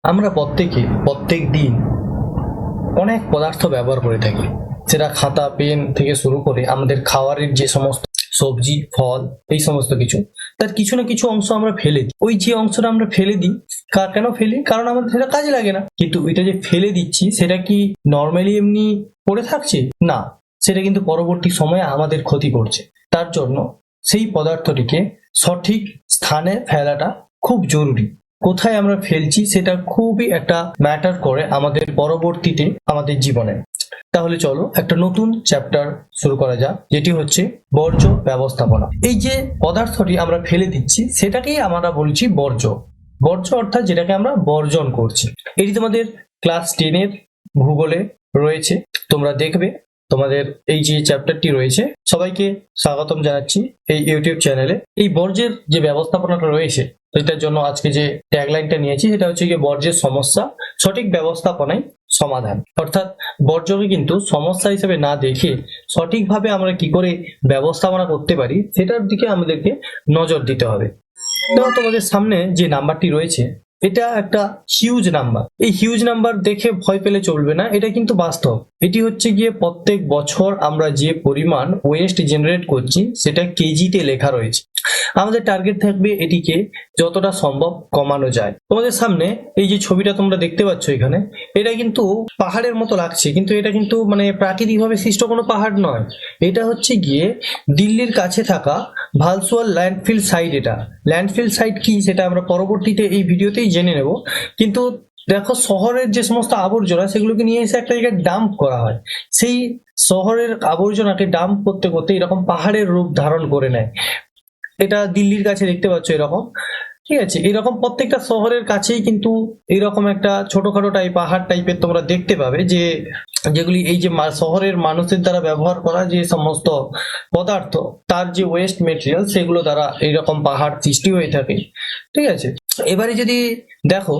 আমরা প্রত্যেকে প্রত্যেক দিন অনেক পদার্থ ব্যবহার করে থাকি, সেটা খাতা পেন থেকে শুরু করে আমাদের খাবারের যে সমস্ত সবজি ফল এই সমস্ত কিছু, তার কিছু না কিছু অংশ আমরা ফেলে দিই। ওই যে অংশটা আমরা ফেলে দিই, কেন ফেলি? কারণ আমাদের সেটা কাজে লাগে না। কিন্তু এটা যে ফেলে দিচ্ছি সেটা কি নর্মালি এমনি পড়ে থাকছে? না, সেটা কিন্তু পরবর্তী সময়ে আমাদের ক্ষতি করছে। তার জন্য সেই পদার্থটিকে সঠিক স্থানে ফেলাটা খুব জরুরি। কোথায় আমরা ফেলছি সেটা খুবই একটা ম্যাটার করে আমাদের পরবর্তীতে আমাদের জীবনে। তাহলে চলো একটা নতুন চ্যাপ্টার শুরু করা যাক, যেটি হচ্ছে বর্জ্য ব্যবস্থাপনা। এই যে পদার্থটি আমরা ফেলে দিচ্ছি সেটাকেই আমরা বলছি বর্জ্য। বর্জ্য অর্থাৎ যেটাকে আমরা বর্জন করছি। এটি তোমাদের ক্লাস 10-এর ভূগোলে রয়েছে, তোমরা দেখবে। তোমাদের এই যে চ্যাপ্টারটি রয়েছে, সবাইকে স্বাগতম জানাচ্ছি এই ইউটিউব চ্যানেলে। এই বর্জ্যের যে ব্যবস্থাপনাটা রয়েছে, এটার জন্য আজকে যে ট্যাগলাইনটা নিয়েছি সেটা হচ্ছে গিয়ে বর্জ্যের সমস্যা, সঠিক ব্যবস্থাপনায় সমাধান। অর্থাৎ বর্জ্যকে কিন্তু সমস্যা হিসেবে না দেখে সঠিকভাবে আমরা কি করে ব্যবস্থাপনা করতে পারি সেটার দিকে আমাদেরকে নজর দিতে হবে। তো তোমাদের সামনে যে নাম্বারটি রয়েছে এটা একটা হিউজ নাম্বার। এই হিউজ নাম্বার দেখে ভয় পেলে চলবে না, এটা কিন্তু বাস্তব। এটি হচ্ছে গিয়ে প্রত্যেক বছর আমরা যে পরিমাণ ওয়েস্ট জেনারেট করছি সেটা কেজিতে লেখা রয়েছে। আমাদের টার্গেট থাকবে এটিকে যতটা সম্ভব কমানো যায়। তোমাদের সামনে এই যে ছবিটা তোমরা দেখতে পাচ্ছ এখানে, এটা কিন্তু পাহাড়ের মতো লাগছে, কিন্তু এটা কিন্তু মানে প্রাকৃতিকভাবে সৃষ্ট কোনো পাহাড় নয়। এটা হচ্ছে গিয়ে দিল্লির কাছে থাকা ভালসুয়াল ল্যান্ডফিল সাইট। এটা ল্যান্ডফিল সাইট কি সেটা আমরা পরবর্তীতে এই ভিডিওতেই জেনে নেব। কিন্তু দেখো, শহরের যে সমস্ত আবর্জনা সেগুলোকে নিয়ে এসে একটা জায়গায় ডাম্প করা হয়। সেই শহরের আবর্জনাকে ডাম্প করতে করতে এরকম পাহাড়ের রূপ ধারণ করে নেয়। এটা দিল্লির কাছে দেখতে পাচ্ছ এরকম, ঠিক আছে? এরকম প্রত্যেকটা শহরের কাছেই কিন্তু এরকম একটা ছোটখাটো পাহাড় টাইপের তোমরা দেখতে পাবে, যে যেগুলি এই যে শহরের মানুষের দ্বারা ব্যবহার করা যে সমস্ত পদার্থ, তার যে ওয়েস্ট মেটেরিয়াল, সেগুলো দ্বারা এইরকম পাহাড় সৃষ্টি হয়ে থাকে, ঠিক আছে? এবারে যদি দেখো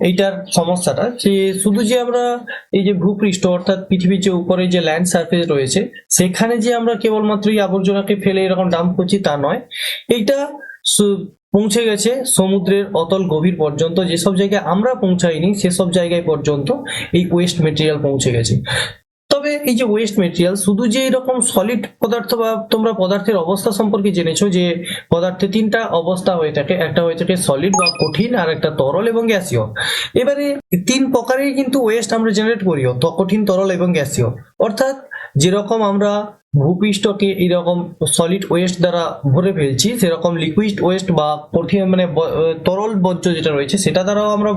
এইটার সমস্যাটা, যে শুধু যে আমরা এই যে ভূপৃষ্ঠ অর্থাৎ পৃথিবীর যে উপরে যে ল্যান্ড সারফেস রয়েছে সেখানে যে আমরা কেবলমাত্র এই আবর্জনাকে ফেলে এরকম ডাম্প করছি তা নয়, এইটা পৌঁছে গেছে সমুদ্রের অতল গভীর পর্যন্ত। যেসব জায়গায় আমরা পৌঁছাইনি সেসব জায়গায় পর্যন্ত এই ওয়েস্ট মেটেরিয়াল পৌঁছে গেছে। তবে এই যে ওয়েস্ট মেটেরিয়াল শুধু যে এরকম সলিড পদার্থ, বা তোমরা পদার্থের অবস্থা সম্পর্কে জেনেছো যে পদার্থে তিনটা অবস্থা হয়ে থাকে, একটা হয়ে থাকে সলিড বা কঠিন, আর একটা তরল এবং গ্যাসীয়। এবারে তিন প্রকারের কিন্তু ওয়েস্ট আমরা জেনারেট করি, তো কঠিন, তরল এবং গ্যাসীয়। অর্থাৎ যেরকম আমরা ভূপৃষ্ঠকে এরকম সলিড ওয়েস্ট দ্বারা ভরে ফেলছি, সেরকম লিকুইড ওয়েস্ট বা কঠিন মানে তরল বর্জ্য যেটা রয়েছে সেটা দ্বারাও আমরা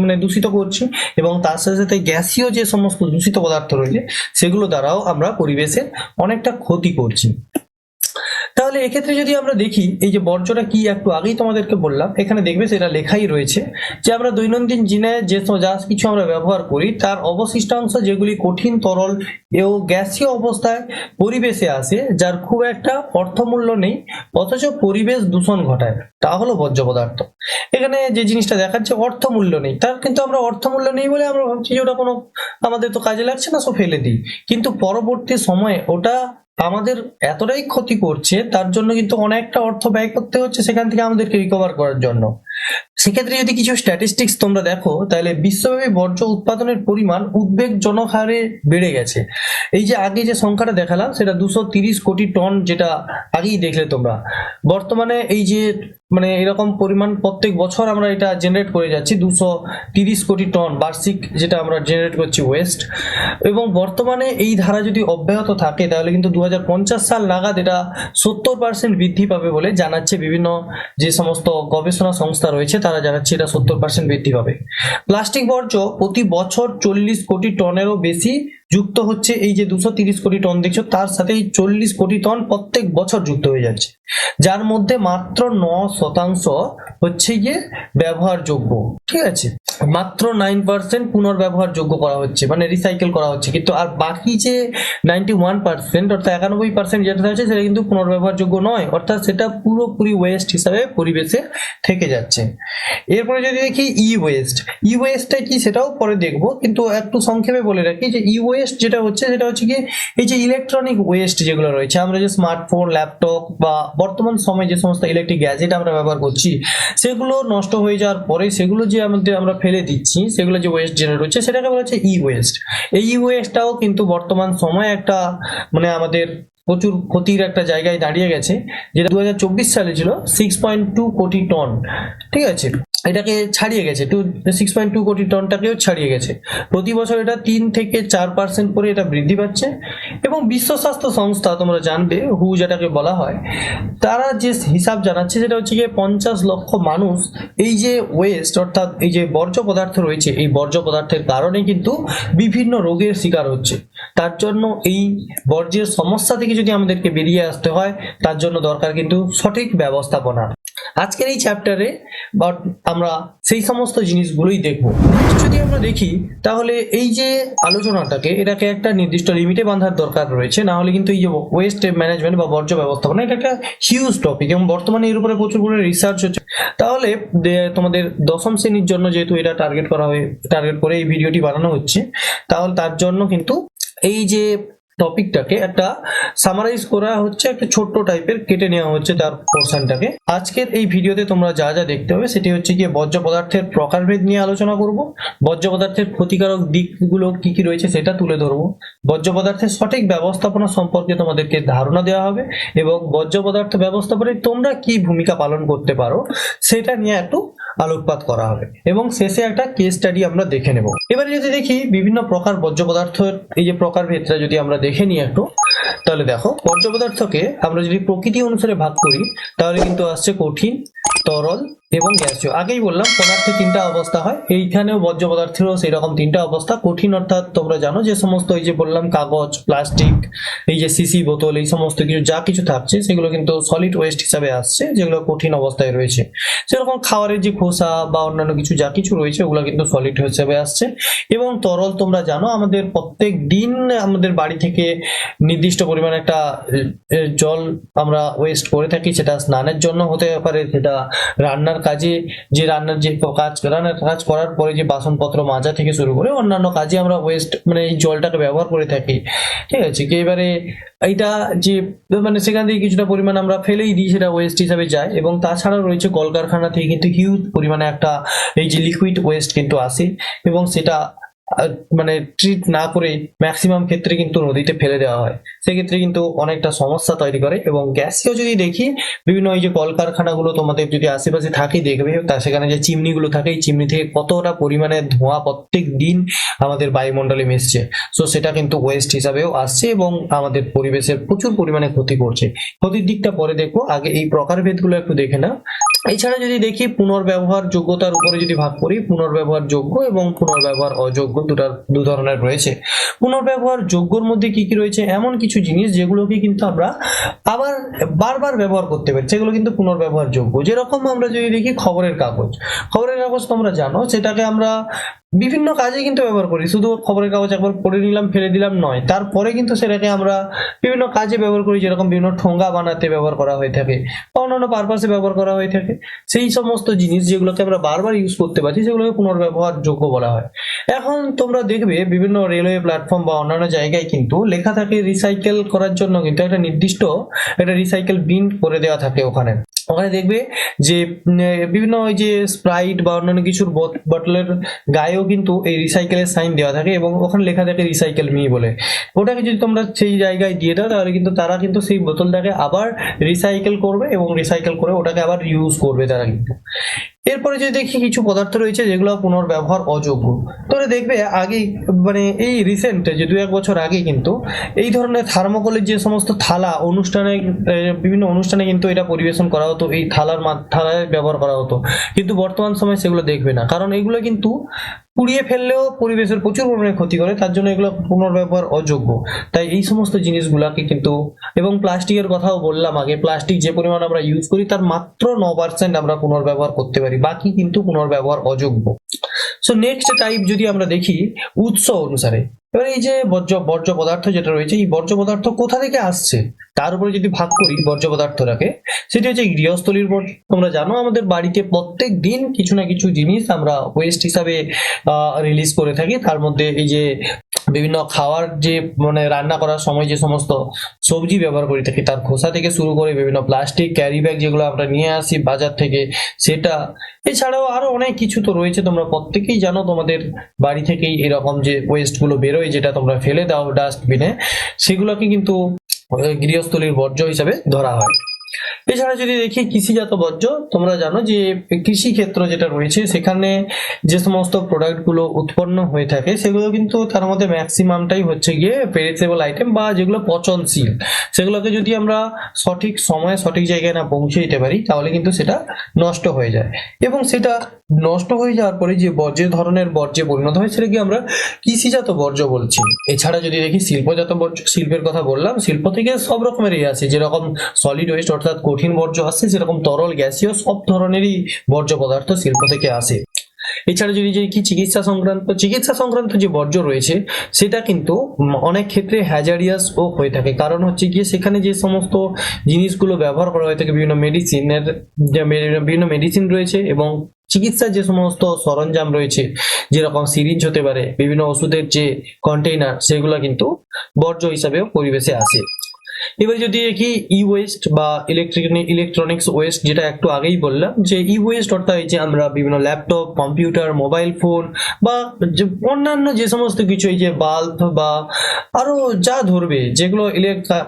মানে দূষিত করছি, এবং তার সাথে সাথে গ্যাসীয় যে সমস্ত দূষিত পদার্থ রয়েছে সেগুলো দ্বারাও আমরা পরিবেশের অনেকটা ক্ষতি করছি। তাহলে এক্ষেত্রে যদি আমরা দেখি এই যে বর্জ্যটা কি, একটু আগেই তোমাদেরকে বললাম, এখানে দেখবে সেটা লেখাই রয়েছে যে আমরা দৈনন্দিন জীবনে যে যা কিছু আমরা ব্যবহার করি তার অবশিষ্টাংশ যেগুলি কঠিন, তরল এবং গ্যাসীয় অবস্থায় পরিবেশে আসে, যার খুব একটা অর্থমূল্য নেই অথচ পরিবেশ দূষণ ঘটায়, তা হলো বর্জ্য পদার্থ। এখানে যে জিনিসটা দেখাচ্ছে অর্থমূল্য নেই, তার কিন্তু আমরা অর্থমূল্য নেই বলে আমরা ভাবছি যে ওটা কোনো আমাদের তো কাজে লাগছে না, সব ফেলে দিই। কিন্তু পরবর্তী সময়ে ওটা আমাদের এতটাই ক্ষতি করছে, তার জন্য কিন্তু অনেকটা অর্থ ব্যয় করতে হচ্ছে সেখান থেকে আমাদেরকে রিকভার করার জন্য। সেক্ষেত্রে যদি কিছু স্ট্যাটিস্টিক্স তোমরা দেখো, তাহলে বিশ্বব্যাপী বর্জ্য উৎপাদনের পরিমাণ উদ্বেগজনক হারে বেড়ে গেছে। এই যে আগে যে সংখ্যাটা দেখালাম সেটা 230 কোটি টন, যেটা আগেই দেখলে তোমরা। বর্তমানে এই যে মানে এরকম পরিমাণ প্রত্যেক বছর আমরা এটা জেনারেট করে যাচ্ছি 230 কোটি টন বার্ষিক, যেটা আমরা জেনারেট করছি ওয়েস্ট। এবং বর্তমানে এই ধারা যদি অব্যাহত থাকে তাহলে কিন্তু 2050 সাল নাগাদ এটা 70% বৃদ্ধি পাবে বলে জানাচ্ছে বিভিন্ন যে সমস্ত গবেষণা সংস্থা রয়েছে, তারা জানাচ্ছে এটা 70% বৃদ্ধি পাবে। প্লাস্টিক বর্জ্য প্রতি বছর 40 কোটি টনেরও বেশি যুক্ত হচ্ছে। এই যে 230 কোটি টন দেখছো, তার সাথে 40 কোটি টন প্রত্যেক বছর যুক্ত হয়ে যাচ্ছে, যার মধ্যে মাত্র 9% হচ্ছে গিয়ে ব্যবহারযোগ্য, ঠিক আছে? মাত্র 9% পুনর্ব্যবহারযোগ্য করা হচ্ছে, মানে রিসাইকেল করা হচ্ছে। কিন্তু আর বাকি যে 91% অর্থাৎ 91% যেটা হচ্ছে সেটা কিন্তু পুনর্ব্যবহারযোগ্য নয়, অর্থাৎ সেটা পুরোপুরি ওয়েস্ট হিসাবে পরিবেশে থেকে যাচ্ছে। এরপরে যদি দেখি ই ওয়েস্টটা কি সেটাও পরে দেখবো, কিন্তু একটু সংক্ষেপে বলে রাখি যে ই ওয়েস্ট যেটা হচ্ছে সেটা হচ্ছে কি এই যে ইলেকট্রনিক ওয়েস্ট যেগুলো রয়েছে, আমরা যে স্মার্টফোন, ল্যাপটপ বা বর্তমান সময়ে যে সমস্ত ইলেকট্রিক গ্যাজেট আমরা ব্যবহার করছি সেগুলো নষ্ট হয়ে যাওয়ার পরে সেগুলো যে আমরা ফেলে ফেলে দিচ্ছি, সেগুলো যে ওয়েস্ট জেনারেট হচ্ছে সেটাকে বলা হচ্ছে ই ওয়েস্ট। এই ই ওয়েস্টটাও কিন্তু বর্তমান সময়ে একটা মানে আমাদের প্রচুর ক্ষতির একটা জায়গায় দাঁড়িয়ে গেছে, যেটা 2024 সালে ছিল 6.2 কোটি টন। ঠিক আছে, এটাকে ছাড়িয়ে গেছে, 6.2 কোটি টনটাকেও ছাড়িয়ে গেছে। প্রতি বছর এটা 3 থেকে 4% করে এটা বৃদ্ধি পাচ্ছে। এবং বিশ্ব স্বাস্থ্য সংস্থা, তোমরা জানবে হু যেটাকে বলা হয়, তারা যে হিসাব জানাচ্ছে সেটা হচ্ছে গিয়ে 50 লক্ষ মানুষ এই যে ওয়েস্ট অর্থাৎ এই যে বর্জ্য পদার্থ রয়েছে, এই বর্জ্য পদার্থের কারণে কিন্তু বিভিন্ন রোগের শিকার হচ্ছে। তার জন্য এই বর্জ্যের সমস্যা থেকে যদি আমাদেরকে বেরিয়ে আসতে হয়, তার জন্য দরকার কিন্তু সঠিক ব্যবস্থাপনা। আজকের এই চ্যাপ্টারে আমরা সেই সমস্ত জিনিসগুলোই দেখব। যদি আমরা দেখি তাহলে এই যে আলোচনাটাকে এটাকে একটা নির্দিষ্ট লিমিটে বাঁধার দরকার রয়েছে, না হলে কিন্তু এই যে ওয়েস্ট ম্যানেজমেন্ট বা বর্জ্য ব্যবস্থাপনা এটা একটা হিউজ টপিক এবং বর্তমানে এর উপরে প্রচুর পরিমাণে রিসার্চ হচ্ছে। তাহলে তোমাদের দশম শ্রেণীর জন্য যেহেতু এটা টার্গেট করে এই ভিডিওটি বানানো হচ্ছে, তাহলে তার জন্য কিন্তু এই যে টপিকটাকে একটা সামারাইজ করা হচ্ছে, একটা ছোট্ট টাইপের কেটে নেওয়া হচ্ছে তার পোর্শনটাকে। আজকের এই ভিডিওতে তোমরা যা যা দেখতে হবে সেটি হচ্ছে গিয়ে বর্জ্য পদার্থের প্রকারভেদ নিয়ে আলোচনা করব, বর্জ্য পদার্থের ক্ষতিকারক দিকগুলো কি কি রয়েছে সেটা তুলে ধরবো, বর্জ্য পদার্থের সঠিক ব্যবস্থাপনা সম্পর্কে তোমাদেরকে ধারণা দেওয়া হবে এবং বর্জ্য পদার্থ ব্যবস্থাপনায় তোমরা কি ভূমিকা পালন করতে পারো সেটা নিয়ে একটু আলোকপাত করা হবে এবং শেষে একটা কেস স্টাডি আমরা দেখে নেব। এবারে যদি দেখি বিভিন্ন প্রকার বর্জ্য পদার্থের এই যে প্রকারভেদটা যদি আমরা দেখে নিই একটু, তাহলে দেখো বর্জ্য পদার্থকে আমরা যদি প্রকৃতি অনুসারে ভাগ করি তাহলে কিন্তু আসছে কঠিন, তরল এবং গ্যাসীয়। আগেই বললাম পদার্থে তিনটা অবস্থা হয়, এইখানেও বর্জ্য পদার্থেরও সেই রকম তিনটা অবস্থা। কঠিন অর্থাৎ তোমরা জানো যে সমস্ত এই যে বললাম কাগজ, প্লাস্টিক, এই যে সিসি বোতল, এই সমস্ত কিছু যা কিছু থাকছে সেগুলো কিন্তু সলিড ওয়েস্ট হিসাবে আসছে, যেগুলো কঠিন অবস্থায় রয়েছে। সেরকম খাবারের যে খোসা বা অন্যান্য কিছু যা কিছু রয়েছে ওগুলো কিন্তু সলিড হিসেবে আসছে। এবং তরল তোমরা জানো আমাদের প্রত্যেক দিন আমাদের বাড়ি থেকে নির্দিষ্ট পরিমাণে একটা জল আমরা ওয়েস্ট করে থাকি, সেটা স্নানের জন্য হতে পারে, সেটা রান্নার কাজে রান্নার কাজ করার পরে যে বাসনপত্র মাজা থেকে শুরু করে অন্যান্য কাজে আমরা ওয়েস্ট মানে এই জলটাকে ব্যবহার করে থাকি। ঠিক আছে, কি এবারে এইটা যে মানে সেখান থেকে কিছুটা পরিমাণ আমরা ফেলেই দিই, সেটা ওয়েস্ট হিসাবে যায়। এবং তাছাড়াও রয়েছে কলকারখানা থেকে কিন্তু হিউজ পরিমাণে একটা এই যে লিকুইড ওয়েস্ট কিন্তু আসে এবং সেটা মানে ট্রিট না করে ম্যাক্সিমাম ক্ষেত্রে কিন্তু নদীতে ফেলে দেওয়া হয়, সেক্ষেত্রে কিন্তু অনেকটা সমস্যা তৈরি করে। এবং গ্যাসীয় যদি দেখি বিভিন্ন এই যে কলকারখানাগুলো তোমাদের যদি আশেপাশে থাকে দেখবে, তা সেখানে যে চিমনিগুলো থাকে এই চিমনি থেকে কতটা পরিমাণে ধোঁয়া প্রত্যেক দিন আমাদের বায়ুমণ্ডলে মিশছে, সো সেটা কিন্তু ওয়েস্ট হিসাবেও আসছে এবং আমাদের পরিবেশের প্রচুর পরিমাণে ক্ষতি করছে। ক্ষতির দিকটা পরে দেখবো, আগে এই প্রকারভেদগুলো একটু দেখে নাও। এছাড়া যদি দেখি পুনর্ব্যবহার যোগ্যতার উপরে যদি ভাগ করি, পুনর্ব্যবহার যোগ্য এবং পুনর্ব্যবহার অযোগ্য দু ধরনের রয়েছে। পুনর্ব্যবহার যোগ্যর মধ্যে কি কি রয়েছে, এমন কিছু জিনিস যেগুলোকে কিন্তু আমরা আবার বারবার ব্যবহার করতে পারি, সেগুলো কিন্তু পুনর্ব্যবহার যোগ্য। যেরকম আমরা যদি দেখি খবরের কাগজ তোমরা জানো সেটাকে আমরা বিভিন্ন কাজে কিন্তু ব্যবহার করি, শুধু খবরের কাগজ একবার পড়ে নিলাম ফেলে দিলাম নয়, তারপরে কিন্তু সেটাকে আমরা বিভিন্ন কাজে ব্যবহার করি, যেরকম বিভিন্ন ঠোঙ্গা বানাতে ব্যবহার করা হয়ে থাকে বা অন্যান্য পারপাসে ব্যবহার করা হয়ে থাকে। সেই সমস্ত জিনিস যেগুলোকে আমরা বারবার ইউজ করতে পারছি সেগুলোকে পুনর্ব্যবহার যোগ্য বলা হয়। এখন তোমরা দেখবে বিভিন্ন রেলওয়ে প্ল্যাটফর্ম বা অন্যান্য জায়গায় কিন্তু লেখা থাকে রিসাইকেল করার জন্য কিন্তু একটা নির্দিষ্ট একটা রিসাইকেল বিন করে দেওয়া থাকে। ওখানে দেখবে যে বিভিন্ন ওই যে স্প্রাইট বা অন্যান্য কিছুর বটলের গায়েও কিন্তু এই রিসাইকেলের সাইন দেওয়া থাকে এবং ওখানে লেখা থাকে রিসাইকেল মি বলে। ওটাকে যদি তোমরা সেই জায়গায় দিয়ে দাও তাহলে কিন্তু তারা কিন্তু সেই বোতলটাকে আবার রিসাইকেল করবে এবং রিসাইকেল করে ওটাকে আবার ইউজ করবে তারা কিন্তু। এরপরে যদি দেখি কিছু পদার্থ রয়েছে যেগুলো পুনর্ব্যবহার অযোগ্য। তোমরা দেখবে আগে মানে এই রিসেন্ট যে 2-1 বছর আগে কিন্তু এই ধরনের থার্মোকলের যে সমস্ত থালা অনুষ্ঠানে বিভিন্ন অনুষ্ঠানে কিন্তু এটা পরিবেশন করা হতো, এই থালায় ব্যবহার করা হতো, কিন্তু বর্তমান সময়ে সেগুলো দেখবে না, কারণ এগুলো কিন্তু পুড়িয়ে ফেললেও পরিবেশের প্রচুর পরিমাণে ক্ষতি করে, তার জন্য এগুলো পুনর্ব্যবহার অযোগ্য। তাই এই সমস্ত জিনিসগুলাকে কিন্তু, এবং প্লাস্টিকের কথাও বললাম আগে, প্লাস্টিক যে পরিমাণ আমরা ইউজ করি তার মাত্র 9% আমরা পুনর্ব্যবহার করতে পারি, বাকি কিন্তু পুনর্ব্যবহার অযোগ্য। সো নেক্সট টাইপ যদি আমরা দেখি উৎস অনুসারে, এবার এই যে বর্জ্য পদার্থ যেটা রয়েছে, এই বর্জ্য পদার্থ কোথা থেকে আসছে তার উপরে যদি ভাগ করি বর্জ্য পদার্থটাকে, সেটি হচ্ছে গৃহস্থলীর বর্জ্য। তোমরা জানো আমাদের বাড়িতে প্রত্যেক দিন কিছু না কিছু জিনিস আমরা ওয়েস্ট হিসাবে রিলিজ করে থাকি, তার মধ্যে এই যে বিভিন্ন খাওয়ার যে মানে রান্না করার সময় যে সমস্ত সবজি ব্যবহার করে থাকি তার খোসা থেকে শুরু করে বিভিন্ন প্লাস্টিক ক্যারি ব্যাগ যেগুলো আমরা নিয়ে আসি বাজার থেকে সেটা, এছাড়াও আরো অনেক কিছু তো রয়েছে। তোমরা প্রত্যেকেই জানো তোমাদের বাড়ি থেকেই এরকম যে ওয়েস্ট গুলো বেরোয় যেটা তোমরা ফেলে দাও ডাস্টবিনে, সেগুলোকে কিন্তু গৃহস্থলীর বর্জ্য হিসাবে ধরা হয়। এছাড়া যদি দেখি কৃষিজাত বর্জ্য, তোমরা জানো যে কৃষি ক্ষেত্র যেটা রয়েছে সেখানে যে সমস্ত প্রোডাক্ট গুলো উৎপন্ন হয়ে থাকে সেগুলো কিন্তু তার মধ্যে ম্যাক্সিমামটাই হচ্ছে গিয়ে পেরিসেবল আইটেম বা যেগুলো পচনশীল, সেগুলোকে যদি আমরা সঠিক সময়ে সঠিক জায়গায় না পৌঁছে দিতে পারি তাহলে কিন্তু সেটা নষ্ট হয়ে যায়, এবং সেটা নষ্ট হয়ে যাওয়ার পরে যে বর্জ্যের ধরনের বর্জ্যে পরিণত হয় সেটাকে আমরা কৃষিজাত বর্জ্য বলছি। এছাড়া যদি দেখি শিল্পজাত বর্জ্য, শিল্পের কথা বললাম, শিল্প থেকে সব রকমেরই আছে, যেরকম সলিড ওয়েস্ট অর্থাৎ কঠিন বর্জ্য আসছে, সেরকম তরল গ্যাসীয় সব ধরনেরই বর্জ্য পদার্থ শিল্প থেকে আসে। এছাড়া যদি কি চিকিৎসা সংক্রান্ত যে বর্জ্য রয়েছে সেটা কিন্তু অনেক ক্ষেত্রে হ্যাজারিয়াস ও হয়ে থাকে, কারণ হচ্ছে গিয়ে সেখানে যে সমস্ত জিনিসগুলো ব্যবহার করা হয়ে থাকে বিভিন্ন মেডিসিন রয়েছে এবং চিকিৎসার যে সমস্ত সরঞ্জাম রয়েছে, যেরকম সিরিঞ্জ হতে পারে, বিভিন্ন ওষুধের যে কন্টেইনার, সেগুলো কিন্তু বর্জ্য হিসাবেও পরিবেশে আসে। এবার যদি দেখি ই ওয়েস্ট বা ইলেকট্রনিক্স ওয়েস্ট, যেটা একটু আগেই বললাম যে ই ওয়েস্ট অর্থাৎ এই যে আমরা বিভিন্ন ল্যাপটপ, কম্পিউটার, মোবাইল ফোন বা অন্যান্য যে সমস্ত কিছু, এই যে বাল্ব বা আরো যা ধরবে যেগুলো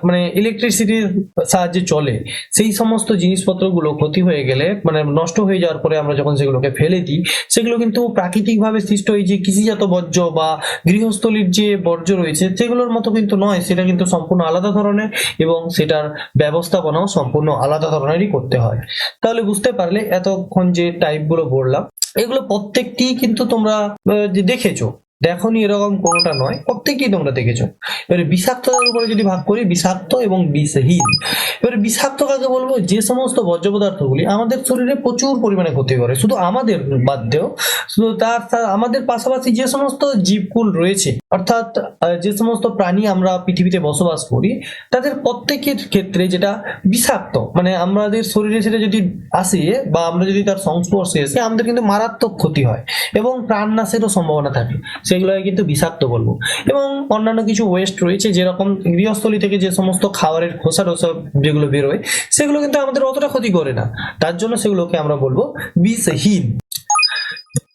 মানে ইলেকট্রিসিটির সাহায্যে চলে, সেই সমস্ত জিনিসপত্রগুলো ক্ষতি হয়ে গেলে মানে নষ্ট হয়ে যাওয়ার পরে আমরা যখন সেগুলোকে ফেলে দিই, সেগুলো কিন্তু প্রাকৃতিকভাবে সৃষ্ট এই যে কৃষিজাত বর্জ্য বা গৃহস্থলীর যে বর্জ্য রয়েছে সেগুলোর মতো কিন্তু নয়, সেটা কিন্তু সম্পূর্ণ আলাদা ধরনের এবং সেটার ব্যবস্থাপনাও সম্পূর্ণ আলাদা ধরনেরই করতে হয়। তাহলে বুঝতে পারলে এতক্ষণ যে টাইপগুলো বললাম এগুলো প্রত্যেকটি কিন্তু তোমরা দেখেছো, দেখোনি এরকম কোনোটা নয়, প্রত্যেকটি তোমরা দেখেছো। এবারে বিষাক্ততার উপরে যদি ভাগ করি, বিষাক্ত এবং বিষহীন। এবারে বিষাক্ত কাকে বলবো? যে সমস্ত বর্জ্য পদার্থগুলি আমাদের শরীরে প্রচুর পরিমাণে ক্ষতি করে, শুধু আমাদের বাদ দিয়েও, শুধু তার আমাদের পাশাপাশি যে সমস্ত জীবকুল রয়েছে, অর্থাৎ যে সমস্ত প্রাণী আমরা পৃথিবীতে বসবাস করি তাদের প্রত্যেকের ক্ষেত্রে যেটা বিষাক্ত, মানে আমাদের শরীরে সেটা যদি আসে বা আমরা যদি তার সংস্পর্শে এসে আমাদের কিন্তু মারাত্মক ক্ষতি হয় এবং প্রাণনাশেরও সম্ভাবনা থাকে, সেগুলোকে কিন্তু বিষাক্ত বলবো। এবং অন্যান্য কিছু ওয়েস্ট রয়েছে, যেরকম গৃহস্থলী থেকে যে সমস্ত খাবারের খোসা টোসা যেগুলো বেরোয় সেগুলো কিন্তু আমাদের অতটা ক্ষতি করে না, তার জন্য সেগুলোকে আমরা বলবো বিষহীন।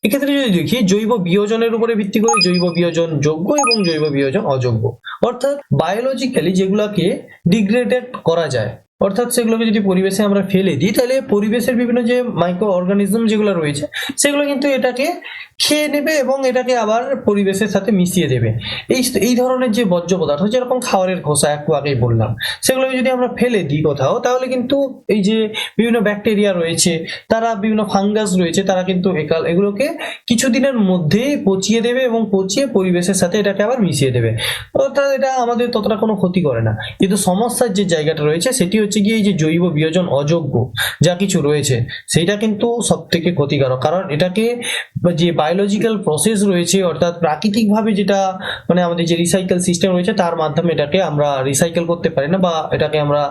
এক্ষেত্রে যদি দেখি জৈব বিয়োজনের উপরে ভিত্তি করে জৈব বিয়োজন যোগ্য এবং জৈব বিয়োজন অযোগ্য, অর্থাৎ বায়োলজিক্যালি যেগুলোকে ডিগ্রেডেড করা যায়, অর্থাৎ সেগুলোকে যদি পরিবেশে আমরা ফেলে দিই তাহলে পরিবেশের বিভিন্ন যে মাইক্রো অর্গানিজম যেগুলো রয়েছে সেগুলো কিন্তু এটাকে খেয়ে নেবে এবং এটাকে আবার পরিবেশের সাথে মিশিয়ে দেবে। এই ধরনের যে বর্জ্য পদার্থ, যেরকম খাবারের খোসা একটু আগেই বললাম, সেগুলোকে যদি আমরা ফেলে দিই কোথাও তাহলে কিন্তু এই যে বিভিন্ন ব্যাকটেরিয়া রয়েছে, তারা বিভিন্ন ফাঙ্গাস রয়েছে, তারা কিন্তু এগুলোকে কিছুদিনের মধ্যেই পচিয়ে দেবে এবং পচিয়ে পরিবেশের সাথে এটাকে আবার মিশিয়ে দেবে, অর্থাৎ এটা আমাদের ততটা কোনো ক্ষতি করে না। কিন্তু সমস্যার যে জায়গাটা রয়েছে সেটি হচ্ছে গিয়ে এই যে জৈব বিয়োজন অযোগ্য যা কিছু রয়েছে সেইটা কিন্তু সব থেকে ক্ষতিকারক, কারণ এটাকে যে বায়োলজিক্যাল প্রসেস রয়েছে, অর্থাৎ প্রাকৃতিকভাবে যেটা মানে আমাদের যে রিসাইকেল সিস্টেম রয়েছে তার মাধ্যমে এটাকে আমরা রিসাইকেল করতে পারি না, বা এটাকে আমরা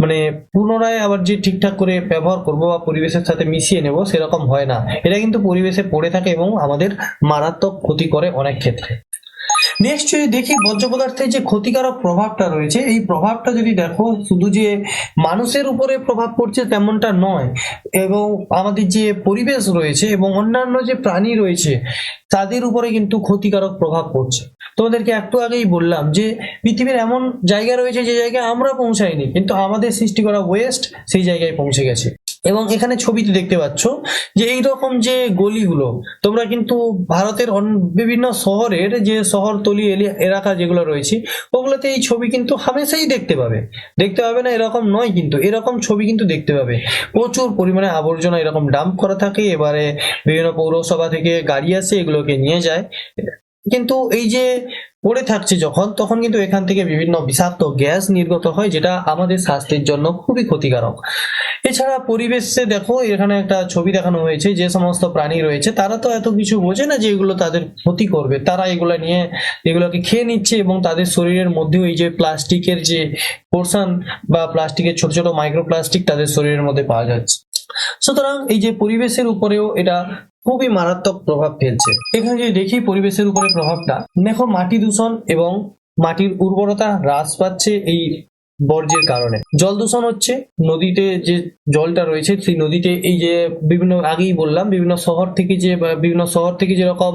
মানে পুনরায় আবার যে ঠিকঠাক করে ব্যবহার করব বা পরিবেশের সাথে মিশিয়ে নেব সেরকম হয় না, এটা কিন্তু পরিবেশে পড়ে থাকে এবং আমাদের মারাত্মক ক্ষতি করে অনেক ক্ষেত্রে। নেক্সট যদি দেখি বর্জ্য পদার্থের যে ক্ষতিকারক প্রভাবটা রয়েছে, এই প্রভাবটা যদি দেখো শুধু যে মানুষের উপরে প্রভাব পড়ছে তেমনটা নয়, এবং আমাদের যে পরিবেশ রয়েছে এবং অন্যান্য যে প্রাণী রয়েছে তাদের উপরে কিন্তু ক্ষতিকারক প্রভাব পড়ছে। তোমাদেরকে একটু আগেই বললাম যে পৃথিবীর এমন জায়গা রয়েছে যে জায়গায় আমরা পৌঁছাইনি, কিন্তু আমাদের সৃষ্টি করা ওয়েস্ট সেই জায়গায় পৌঁছে গেছে। এবং এখানে ছবিতে দেখতে পাচ্ছ যে এইরকম যে গলিগুলো তোমরা কিন্তু ভারতের বিভিন্ন শহরের যে শহরতলি এলাকা যেগুলো রয়েছে ওগুলোতে এই ছবি কিন্তু হামেশাই দেখতে পাবে না এরকম নয়, কিন্তু এরকম ছবি কিন্তু দেখতে পাবে। প্রচুর পরিমাণে আবর্জনা এরকম ডাম্প করা থাকে, এবারে বিভিন্ন পৌরসভা থেকে গাড়ি আসে এগুলোকে নিয়ে যায়, কিন্তু এই যে পড়ে থাকছে তখন কিন্তু এখান থেকে বিভিন্ন বিষাক্ত গ্যাস নির্গত হয় যেটা আমাদের স্বাস্থ্যের জন্য খুবই ক্ষতিকারক। এছাড়া পরিবেশে দেখো এখানে একটা ছবি দেখানো হয়েছে, যে সমস্ত প্রাণী রয়েছে তারা তো এত কিছু বোঝে না যে এগুলো তাদের ক্ষতি করবে, তারা এগুলোকে খেয়ে নিচ্ছে এবং তাদের শরীরের মধ্যেও এই যে প্লাস্টিকের যে পোর্শন বা প্লাস্টিকের ছোট ছোট মাইক্রোপ্লাস্টিক তাদের শরীরের মধ্যে পাওয়া যাচ্ছে। সুতরাং এই যে পরিবেশের উপরেও এটা খুবই মারাত্মক প্রভাব ফেলছে। এখানে যদি দেখি পরিবেশের উপরে প্রভাবটা, দেখো মাটি দূষণ এবং মাটির উর্বরতা হ্রাস পাচ্ছে এই বর্জ্যের কারণে। জল দূষণ হচ্ছে, নদীতে যে জলটা রয়েছে সেই নদীতে এই যে বিভিন্ন, আগেই বললাম বিভিন্ন শহর থেকে যেরকম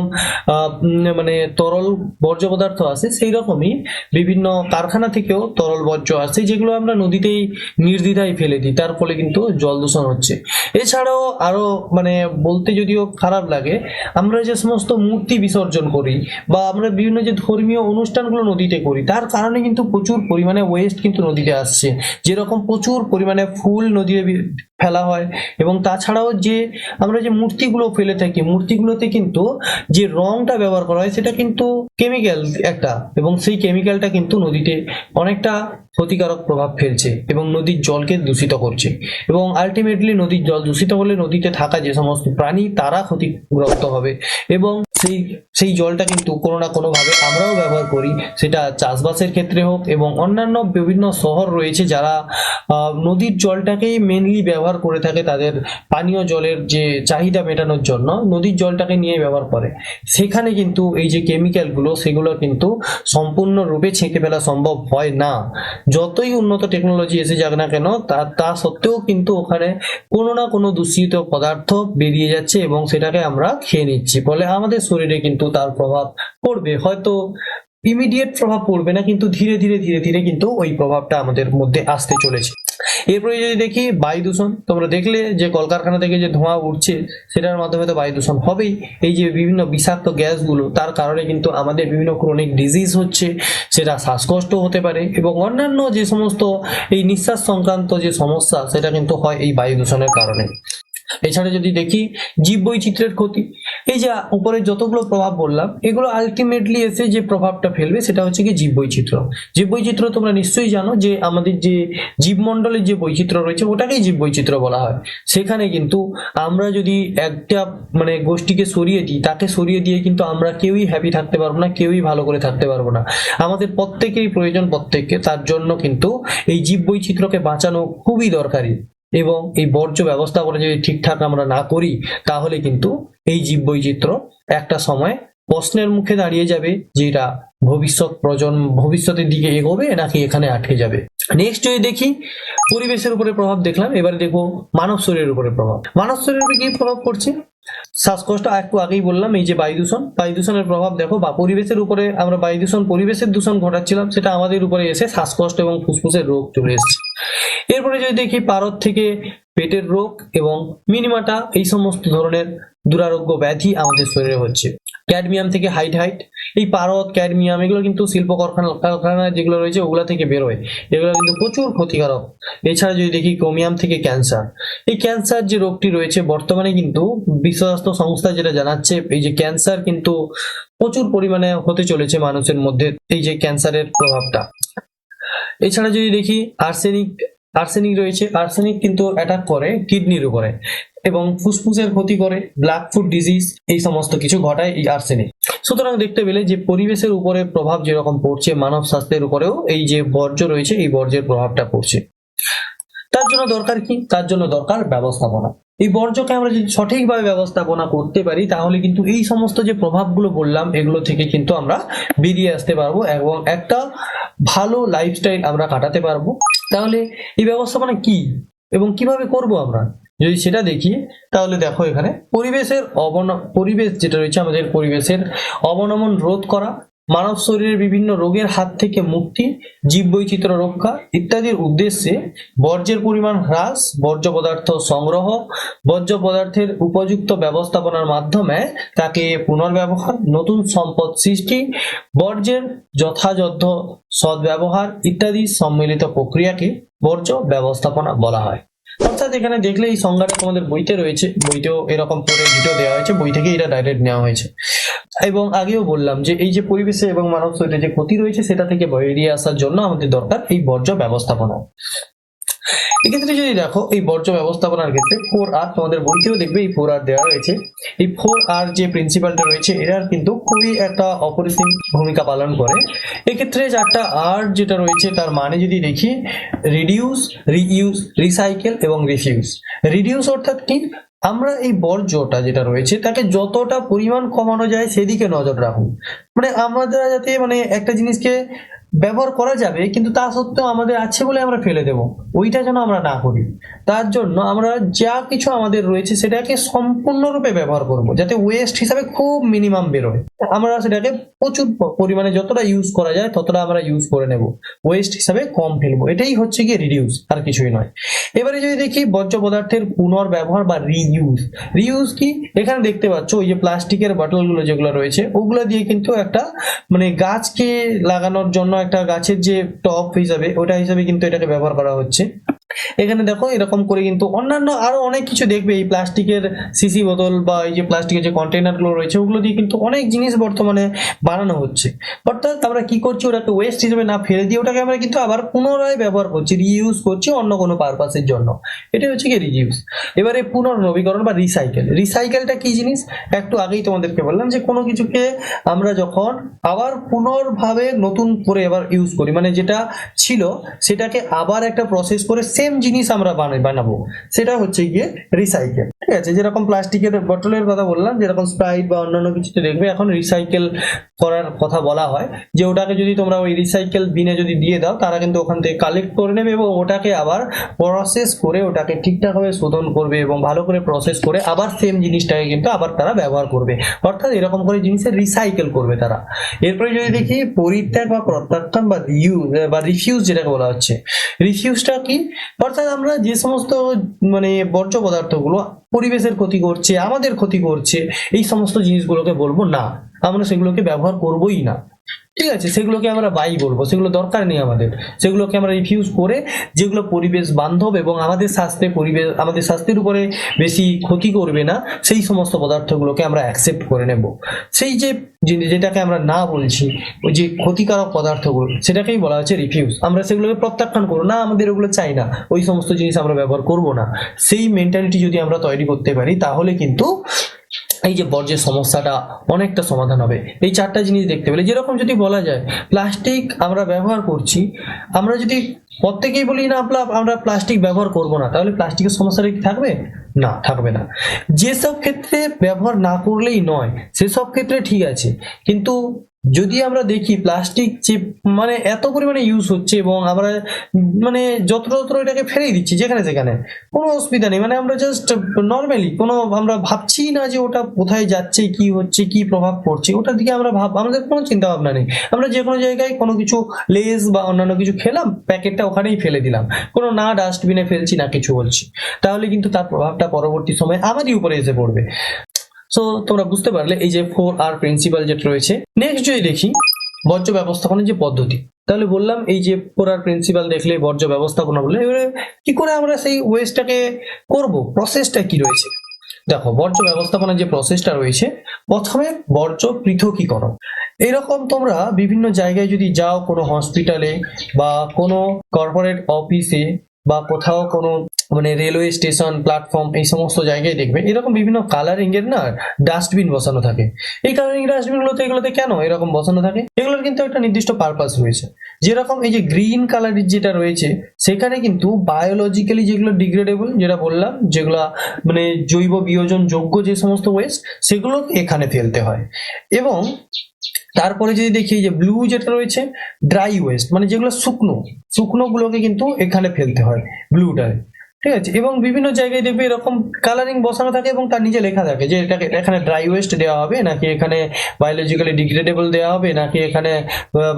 মানে তরল বর্জ্য পদার্থ আসে, সেই রকমই বিভিন্ন কারখানা থেকেও তরল বর্জ্য আসে, যেগুলো আমরা নদীতেই নির্দ্বিধায় ফেলে দিই, তার ফলে কিন্তু জল দূষণ হচ্ছে। এছাড়াও আরো মানে বলতে যদিও খারাপ লাগে, আমরা যে সমস্ত মূর্তি বিসর্জন করি বা আমরা বিভিন্ন যে ধর্মীয় অনুষ্ঠানগুলো নদীতে করি, তার কারণে কিন্তু প্রচুর পরিমাণে ওয়েস্ট কিন্তু নদীতে আসছে। যেরকম প্রচুর পরিমাণে ফুল নদীতে ফেলা হয়, এবং তাছাড়াও যে আমরা যে মূর্তিগুলো ফেলে থাকি, মূর্তিগুলোতে কিন্তু যে রংটা ব্যবহার করা হয় সেটা কিন্তু কেমিক্যাল একটা, এবং সেই কেমিক্যালটা কিন্তু নদীতে অনেকটা ক্ষতিকারক প্রভাব ফেলছে এবং নদীর জলকে দূষিত করছে। এবং আলটিমেটলি নদীর জল দূষিত হলে নদীতে থাকা যে সমস্ত প্রাণী তারা ক্ষতিগ্রস্ত হবে, এবং সেই জলটা কিন্তু কোনো না কোনো ভাবে আমরাও ব্যবহার করি, সেটা চাষবাসের ক্ষেত্রে হোক, এবং অন্যান্য বিভিন্ন শহর রয়েছে যারা নদীর জলটাকেই মেনলি ব্যবহার করে থাকে তাদের পানীয় জলের যে চাহিদা মেটানোর জন্য, নদীর জলটাকে নিয়ে ব্যবহার করে। সেখানে কিন্তু এই যে কেমিক্যালগুলো সেগুলো কিন্তু সম্পূর্ণরূপে ছেঁকে ফেলা সম্ভব হয় না। যতই উন্নত টেকনোলজি এসে যাক না কেন, তা সত্ত্বেও কিন্তু ওখানে কোনো না কোনো দূষিত পদার্থ বেরিয়ে যাচ্ছে এবং সেটাকে আমরা খেয়ে নিচ্ছি, ফলে আমাদের শরীরে কিন্তু তার প্রভাব পড়বে। হয়তো ইমিডিয়েট প্রভাব পড়বে না, কিন্তু ধীরে ধীরে ধীরে ধীরে কিন্তু ওই প্রভাবটা আমাদের মধ্যে আসতে চলেছে। এরপরে যদি দেখি বায়ু দূষণ, তোমরা দেখলে যে কলকারখানা থেকে যে ধোঁয়া উঠছে সেটার মাধ্যমে তো বায়ু দূষণ হবেই। এই যে বিভিন্ন বিষাক্ত গ্যাসগুলো, তার কারণে কিন্তু আমাদের বিভিন্ন ক্রনিক ডিজিজ হচ্ছে, সেটা শ্বাসকষ্ট হতে পারে এবং অন্যান্য যে সমস্ত এই নিঃশ্বাস সংক্রান্ত যে সমস্যা সেটা কিন্তু হয় এই বায়ু দূষণের কারণে। এছাড়া যদি দেখি জীববৈচিত্র্যের ক্ষতি, এই যে উপরে যতগুলো প্রভাব বললাম এগুলো আলটিমেটলি এসে যে প্রভাবটা ফেলবে সেটা হচ্ছে কি জীববৈচিত্র্য। জীববৈচিত্র্য তোমরা নিশ্চয়ই জানো যে আমাদের যে জীবমণ্ডলের যে বৈচিত্র্য রয়েছে ওটাকেই জীববৈচিত্র্য বলা হয়। সেখানে কিন্তু আমরা যদি একটা মানে গোষ্ঠীকে সরিয়ে দিই, তাকে সরিয়ে দিয়ে কিন্তু আমরা কেউই হ্যাপি থাকতে পারবো না, কেউই ভালো করে থাকতে পারবো না। আমাদের প্রত্যেকেরই প্রয়োজন প্রত্যেককে, তার জন্য কিন্তু এই জীববৈচিত্র্যকে বাঁচানো খুবই দরকারি। এবং এই বর্জ্য ব্যবস্থাপনা যদি ঠিকঠাক আমরা না করি তাহলে কিন্তু এই জীববৈচিত্র্য একটা সময় প্রশ্নের মুখে দাঁড়িয়ে যাবে, যেটা ভবিষ্যতের দিকে এগোবে নাকি এখানে আটকে যাবে। নেক্সট যদি দেখি পরিবেশের উপরে প্রভাব দেখলাম, এবারে দেখবো মানব শরীরের উপরে প্রভাব। মানব শরীরের উপরে কি প্রভাব পড়ছে? শ্বাসকষ্ট একটু আগেই বললাম, এই যে বায়ু দূষণের প্রভাব দেখো, বা পরিবেশের উপরে আমরা পরিবেশের দূষণ ঘটাচ্ছিলাম, সেটা আমাদের উপরে এসে শ্বাসকষ্ট এবং ফুসফুসের রোগ চলে এসেছে। এরপরে যদি দেখি পারদ থেকে পেটের রোগ এবং মিনিমাটা, এই সমস্ত ধরনের দুরারোগ্য ব্যাধি আমাদের শরীরে হচ্ছে। ক্যাডমিয়াম থেকে হাইট, এই পারদ ক্যাডমিয়াম এগুলো কিন্তু শিল্প কারখানা যেগুলো রয়েছে ওগুলা থেকে বেরোয়, এগুলো কিন্তু প্রচুর ক্ষতিকারক। এছাড়া যদি দেখি ক্রোমিয়াম থেকে ক্যান্সার, এই ক্যান্সার যে রোগটি রয়েছে বর্তমানে কিন্তু বিশ্ব স্বাস্থ্য সংস্থা যেটা জানাচ্ছে, এই যে ক্যান্সার কিন্তু প্রচুর পরিমাণে হতে চলেছে মানুষের মধ্যে, এই যে ক্যান্সারের প্রভাবটা। এছাড়া যদি দেখি আর্সেনিক রয়েছে, আর্সেনিক কিন্তু অ্যাটাক করে কিডনির উপরে এবং ফুসফুসের ক্ষতি করে, ব্ল্যাক ফুট ডিজিজ, এই সমস্ত কিছু ঘটায় এই আর্সেনিক। সুতরাং দেখতে পেলে যে পরিবেশের উপরে প্রভাব যেরকম পড়ছে, মানব স্বাস্থ্যের উপরেও এই যে বর্জ্য রয়েছে এই বর্জ্যের প্রভাবটা পড়ছে। তার জন্য দরকার কি? তার জন্য দরকার ব্যবস্থাপনা। এই বর্জ্যকে আমরা যদি সঠিকভাবে ব্যবস্থাপনা করতে পারি তাহলে কিন্তু এই সমস্ত যে প্রভাবগুলো বললাম এগুলো থেকে কিন্তু আমরা বেরিয়ে আসতে পারবো এবং একটা ভালো লাইফস্টাইল আমরা কাটাতে পারবো। তাহলে এই ব্যবস্থাপনা কি এবং কিভাবে করব আমরা যদি সেটা দেখি, তাহলে দেখো এখানে পরিবেশ যেটা রয়েছে, আমাদের পরিবেশের অবনমন রোধ করা, মানব শরীরের বিভিন্ন রোগের হাত থেকে মুক্তি, জীববৈচিত্র্য রক্ষা ইত্যাদির উদ্দেশ্যে বর্জ্যের পরিমাণ হ্রাস, বর্জ্য পদার্থ সংগ্রহ, বর্জ্য পদার্থের উপযুক্ত ব্যবস্থাপনার মাধ্যমে তাকে পুনর্ব্যবহার, নতুন সম্পদ সৃষ্টি, বর্জ্যের যথাযথ সদ্ব্যবহার ইত্যাদি সম্মিলিত প্রক্রিয়াকে বর্জ্য ব্যবস্থাপনা বলা হয়। অর্থাৎ এখানে দেখলে এই সংজ্ঞাটা তোমাদের বইতে রয়েছে, বইতেও এরকম করে ভিডিও দেওয়া হয়েছে, বই থেকে এটা ডাইরেক্ট নেওয়া হয়েছে। এবং আগেও বললাম যে এই যে পরিবেশে এবং মানব শরীরে যে ক্ষতি রয়েছে সেটা থেকে বেরিয়ে আসার জন্য আমাদের দরকার এই বর্জ্য ব্যবস্থাপনা। এক্ষেত্রে যদি দেখো এই বর্জ্য ব্যবস্থাপনার ক্ষেত্রে 4R, তোমাদের বইতেও দেখবে এই 4R দেওয়া রয়েছে। এই 4R যে প্রিন্সিপালটা রয়েছে এটার কিন্তু খুবই একটা অপরিসীম ভূমিকা পালন করে। এক্ষেত্রে 4টা R যেটা রয়েছে তার মানে যদি দেখি, রিডিউস, রিইউজ, রিসাইকেল এবং রিফিউজ। রিডিউস অর্থাৎ কি, আমরা এই বর্জ্যটা যেটা রয়েছে তাকে যতটা পরিমাণ কমানো যায় সেদিকে নজর রাখুন। মানে আমাদের যাতে মানে একটা জিনিসকে ব্যবহার করা যাবে কিন্তু তা সত্ত্বেও আমাদের আছে বলে আমরা ফেলে দেব, ওইটা যেন আমরা না করি। তার জন্য আমরা যা কিছু আমাদের রয়েছে সেটাকে সম্পূর্ণরূপে ব্যবহার করব, যাতে ওয়েস্ট হিসাবে খুব মিনিমাম বেরোয়। আমরা সেটাকে প্রচুর পরিমাণে যতটা ইউজ করা যায় ততটা আমরা ইউজ করে নেব, ওয়েস্ট হিসাবে কম ফেলবো। এটাই হচ্ছে কি রিডিউস, আর কিছুই নয়। এবারে যদি দেখি বর্জ্য পদার্থের পুনর্ব্যবহার বা রিইউজ। রিইউজ কি, এখানে দেখতে পাচ্ছ ওই যে প্লাস্টিকের বটলগুলো যেগুলো রয়েছে ওগুলো দিয়ে কিন্তু একটা মানে গাছকে লাগানোর জন্য একটা গাছের যে টপ হিসাবে ওটা হিসাবে কিন্তু এটাকে ব্যবহার করা হচ্ছে। এখানে দেখো এরকম করে কিন্তু অন্যান্য আরো অনেক কিছু দেখবে, এই প্লাস্টিকের সিসি বোতল বা এই যে প্লাস্টিকের যে কন্টেইনার গুলো রয়েছে ওগুলো দিয়ে কিন্তু অনেক জিনিস বর্তমানে বানানো হচ্ছে। অর্থাৎ আমরা কি করছি, ওটাকে ওয়েস্ট হিসেবে না ফেলে দিয়ে ওটাকে আমরা কিন্তু আবার পুনরায় ব্যবহার করছি, রিইউজ করছি অন্য কোনো পারপাসের জন্য। এটা হচ্ছে কি রিইউজ। এবারে পুনর্নবীকরণ বা রিসাইকেল। রিসাইকেলটা কি জিনিস, একটু আগেই তোমাদেরকে বললাম যে কোনো কিছুকে আমরা যখন আবার পুনর্ভাবে নতুন করে আবার ইউজ করি, মানে যেটা ছিল সেটাকে আবার একটা প্রসেস করে সেম জিনিস আমরা বানাবো, সেটা হচ্ছে গিয়ে রিসাইকেল। ঠিক আছে, যেরকম প্লাস্টিকের বোতলের কথা বললাম, যেরকম স্প্রাইট বা অন্যান্য কিছুতে দেখবে এখন রিসাইকেল করার কথা বলা হয়, যে ওটাকে যদি তোমরা ওই রিসাইকেল বিনে যদি দিয়ে দাও তারা কিন্তু ওখান থেকে কালেক্ট করে নেবে এবং ওটাকে আবার প্রসেস করে ওটাকে ঠিকঠাকভাবে শোধন করবে এবং ভালো করে প্রসেস করে আবার সেম জিনিসটাকে কিন্তু আবার তারা ব্যবহার করবে। অর্থাৎ এরকম করে জিনিসের রিসাইকেল করবে তারা। এরপরে যদি দেখি পরিত্যাগ বা প্রত্যাখ্যান বা রিফিউজ যেটাকে বলা হচ্ছে। রিফিউজটা কি, অর্থাৎ আমরা যে সমস্ত মানে বর্জ্য পদার্থগুলো পরিবেশের ক্ষতি করছে, আমাদের ক্ষতি করছে, এই সমস্ত জিনিসগুলোকে বলবো না, আমরা সেগুলোকে ব্যবহার করবোই না। ঠিক আছে, সেগুলোকে আমরা বাই বলবো, সেগুলো দরকার নেই আমাদের। সেগুলোকে আমরা রিফিউজ করে যেগুলো পরিবেশ বান্ধব এবং আমাদের স্বাস্থ্যের উপরে বেশি ক্ষতি করবে না সেই সমস্ত পদার্থগুলোকে আমরা অ্যাকসেপ্ট করে নেব। সেই যে যেটাকে আমরা না বলছি, ওই যে ক্ষতিকারক পদার্থগুলো, সেটাকেই বলা হচ্ছে রিফিউজ। আমরা সেগুলোকে প্রত্যাখ্যান করবো না, আমাদের ওগুলো চাই না, ওই সমস্ত জিনিস আমরা ব্যবহার করব না। সেই মেন্টালিটি যদি আমরা তৈরি করতে পারি তাহলে কিন্তু এই যে বর্জ্যের সমস্যাটা অনেকটা সমাধান হবে। এই 4টা জিনিস দেখতে পেলে, যেরকম যদি বলা যায় প্লাস্টিক আমরা ব্যবহার করছি, আমরা যদি প্রত্যেকেই বলি না আমরা প্লাস্টিক ব্যবহার করব না, তাহলে প্লাস্টিকের সমস্যাটা কি থাকবে? না, থাকবে না। যেসব ক্ষেত্রে ব্যবহার না করলেই নয় সেসব ক্ষেত্রে ঠিক আছে, কিন্তু যদি আমরা দেখি প্লাস্টিক যে মানে এত পরিমাণে ইউজ হচ্ছে এবং আমরা মানে যত্র এটাকে ফেলেই দিচ্ছি যেখানে সেখানে, কোনো অসুবিধা নেই, মানে আমরা জাস্ট নর্মালি কোনো আমরা ভাবছি না যে ওটা কোথায় যাচ্ছে, কি হচ্ছে, কি প্রভাব পড়ছে, ওটার দিকে আমাদের কোনো চিন্তা ভাবনা নেই। আমরা যে কোনো জায়গায় কোনো কিছু লেস বা অন্যান্য কিছু খেলাম, প্যাকেটটা ওখানেই ফেলে দিলাম, কোনো না ডাস্টবিনে ফেলছি না কিছু বলছি, তাহলে কিন্তু তার প্রভাবটা পরবর্তী সময় আমারই উপরে এসে পড়বে। সো তোমরা বুঝতে পারলে এই যে 4R প্রিন্সিপাল যেটা রয়েছে। নেক্সট যদি দেখি বর্জ্য ব্যবস্থাপনার যে পদ্ধতি, তাহলে বললাম এই যে 4R প্রিন্সিপাল দেখলে বর্জ্য ব্যবস্থাপনা বললে, এবারে কি করে আমরা সেই ওয়েস্টটাকে করব, প্রসেসটা কি রয়েছে। দেখো বর্জ্য ব্যবস্থাপনার যে প্রসেসটা রয়েছে, প্রথমে বর্জ্য পৃথকীকরণ। এরকম তোমরা বিভিন্ন জায়গায় যদি যাও, কোনো হসপিটালে বা কোনো কর্পোরেট অফিসে বা কোথাও কোনো মানে রেলওয়ে স্টেশন, প্ল্যাটফর্ম, এই সমস্ত জায়গায় দেখবে এরকম বিভিন্ন কালারিং এর না ডাস্টবিন বসানো থাকে। এই কালারিং এগুলোতে কেন এরকম বসানো থাকে, এগুলোর কিন্তু একটা নির্দিষ্ট পারপাস রয়েছে। যেরকম এই যে গ্রিন কালারের যেটা রয়েছে সেখানে কিন্তু বায়োলজিক্যালি যেগুলো ডিগ্রেডেবল, যেটা বললাম, যেগুলো মানে জৈব বিয়োজন যোগ্য যে সমস্ত ওয়েস্ট, সেগুলো এখানে ফেলতে হয়। এবং তারপরে যদি দেখি যে ব্লু যেটা রয়েছে ড্রাই ওয়েস্ট, মানে যেগুলো শুকনো গুলোকে কিন্তু এখানে ফেলতে হয় ব্লুটায়। ঠিক আছে, এবং বিভিন্ন জায়গায় দেখবে এরকম কালারিং বসানো থাকে এবং তার নিচে লেখা থাকে যে এটাকে এখানে ড্রাই ওয়েস্ট দেওয়া হবে, নাকি এখানে বায়োলজিক্যালি ডিগ্রেডেবল দেওয়া হবে, নাকি এখানে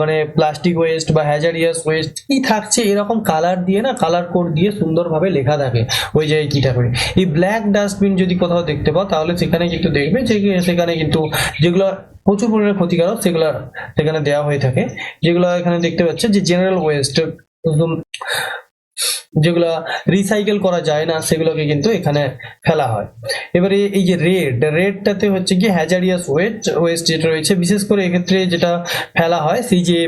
মানে প্লাস্টিক ওয়েস্ট বা হ্যাজারিয়াস ওয়েস্ট কি থাকছে, এরকম কালার দিয়ে না, কালার কোড দিয়ে সুন্দরভাবে লেখা থাকে ওই জায়গায় কি থাকবে। এই ব্ল্যাক ডাস্টবিন যদি কোথাও দেখতে পাও তাহলে সেখানে কিন্তু দেখবে যে সেখানে কিন্তু যেগুলো প্রচুর পরিমাণে ক্ষতিকারক সেগুলো সেখানে দেওয়া হয়ে থাকে। যেগুলো এখানে দেখতে পাচ্ছে যে জেনারেল ওয়েস্ট, যেগুলো রিসাইকেল করা যায় না সেগুলোকে কিন্তু এখানে ফেলা হয়। এবারে এই যে রেডটাতে হচ্ছে কি হ্যাজারিয়াস ওয়েস্ট যেটা রয়েছে, বিশেষ করে এক্ষেত্রে যেটা ফেলা হয় সেই যে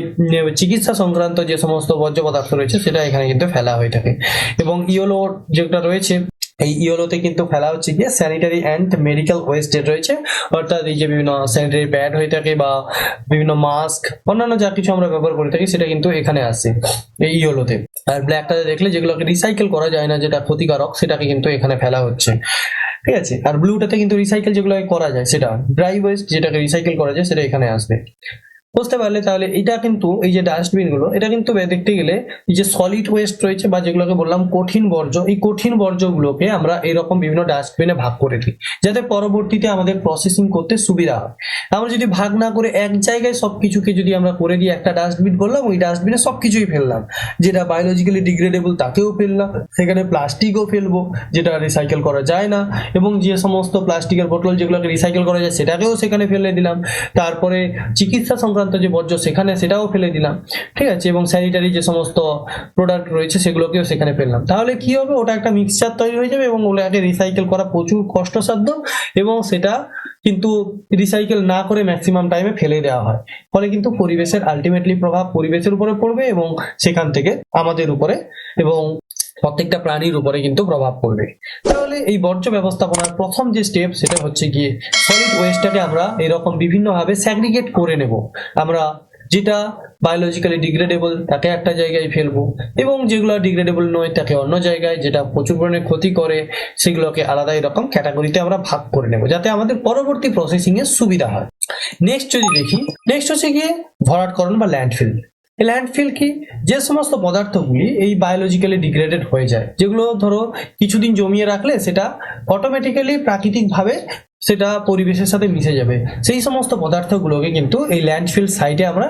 চিকিৎসা সংক্রান্ত যে সমস্ত বর্জ্য পদার্থ রয়েছে সেটা এখানে কিন্তু ফেলা হয়ে থাকে। এবং ইয়েলো যেটা রয়েছে, এই ইয়েলোতে কিন্তু ফেলা হচ্ছে গিয়ে স্যানিটারি অ্যান্ড মেডিকেল ওয়েস্ট যেটা রয়েছে, অর্থাৎ এই যে বিভিন্ন স্যানিটারি প্যাড হয়ে থাকে বা বিভিন্ন মাস্ক অন্যান্য যা কিছু আমরা ব্যবহার করে থাকি সেটা কিন্তু এখানে আসে এই ইয়েলোতে। আর ব্ল্যাকটাতে দেখলে যেগুলোকে রিসাইকেল করা যায় না, যেটা ক্ষতিকারক, সেটাকে কিন্তু এখানে ফেলা হচ্ছে, ঠিক আছে। আর ব্লুটাতে কিন্তু রিসাইকেল যেগুলো করা যায়, সেটা ড্রাই ওয়েস্ট যেটাকে রিসাইকেল করা যায় সেটা এখানে আসবে। বুঝতে পারলে? তাহলে এটা কিন্তু এই যে ডাস্টবিন গুলো, এটা কিন্তু দেখতে গেলে এই যে সলিড ওয়েস্ট রয়েছে বা যেগুলোকে বললাম কঠিন বর্জ্য, এই কঠিন বর্জ্যগুলোকে আমরা এরকম বিভিন্ন ডাস্টবিনে ভাগ করে দিই যাতে পরবর্তীতে আমাদের প্রসেসিং করতে সুবিধা হয়। আমরা যদি ভাগ না করে এক জায়গায় সবকিছুকে যদি আমরা করে দিই, একটা ডাস্টবিন করলাম, ওই ডাস্টবিনে সবকিছুই ফেললাম, যেটা বায়োলজিক্যালি ডিগ্রেডেবল তাকেও ফেললাম, সেখানে প্লাস্টিকও ফেলবো যেটা রিসাইকেল করা যায় না, এবং যে সমস্ত প্লাস্টিকের বোতল যেগুলোকে রিসাইকেল করা যায় সেটাকেও সেখানে ফেলে দিলাম, তারপরে চিকিৎসা সংক্রান্ত যে বর্জ্য সেখানে সেটাও ফেলে দিলাম, ঠিক আছে, এবং স্যানিটারি যে সমস্ত প্রোডাক্ট রয়েছে সেগুলোকেও সেখানে ফেললাম। তাহলে কি হবে, ওটা একটা মিক্সচার তৈরি হয়ে যাবে এবং ওটাকে রিসাইকেল করা প্রচুর কষ্টসাধ্য, এবং সেটা কিন্তু রিসাইকেল না করে ম্যাক্সিমাম টাইমে ফেলে দেওয়া হয়। ফলে কিন্তু পরিবেশের আলটিমেটলি প্রভাব পরিবেশের উপরে পড়বে এবং সেখান থেকে আমাদের উপরে এবং প্রত্যেকটা প্রাণীর উপরে কিন্তু প্রভাব পড়বে। তাহলে এই বর্জ্য ব্যবস্থাপনার প্রথম যে স্টেপ সেটা হচ্ছে গিয়ে সলিড ওয়েস্টটাকে আমরা এরকম বিভিন্ন ভাবে স্যাগ্রিগেট করে নেব। আমরা যেটা বায়োলজিক্যালি ডিগ্রেডেবল তাকে একটা জায়গায় ফেলবো, এবং যেগুলো ডিগ্রেডেবল নয় তাকে অন্য জায়গায়, যেটা প্রচুর পরিমাণে ক্ষতি করে সেগুলোকে আলাদা এরকম ক্যাটাগরিতে আমরা ভাগ করে নেব যাতে আমাদের পরবর্তী প্রসেসিং এর সুবিধা হয়। নেক্সট যদি দেখি, নেক্সট হচ্ছে গিয়ে ভরাটকরণ বা ল্যান্ডফিল। ল্যান্ডফিল কি, যে সমস্ত পদার্থগুলি এই বায়োলজিক্যালি ডিগ্রেডেড হয়ে যায়, যেগুলো ধরো কিছুদিন জমিয়ে রাখলে সেটা অটোমেটিক্যালি প্রাকৃতিকভাবে সেটা পরিবেশের সাথে মিশে যাবে, সেই সমস্ত পদার্থগুলোকে কিন্তু এই ল্যান্ডফিল সাইটে আমরা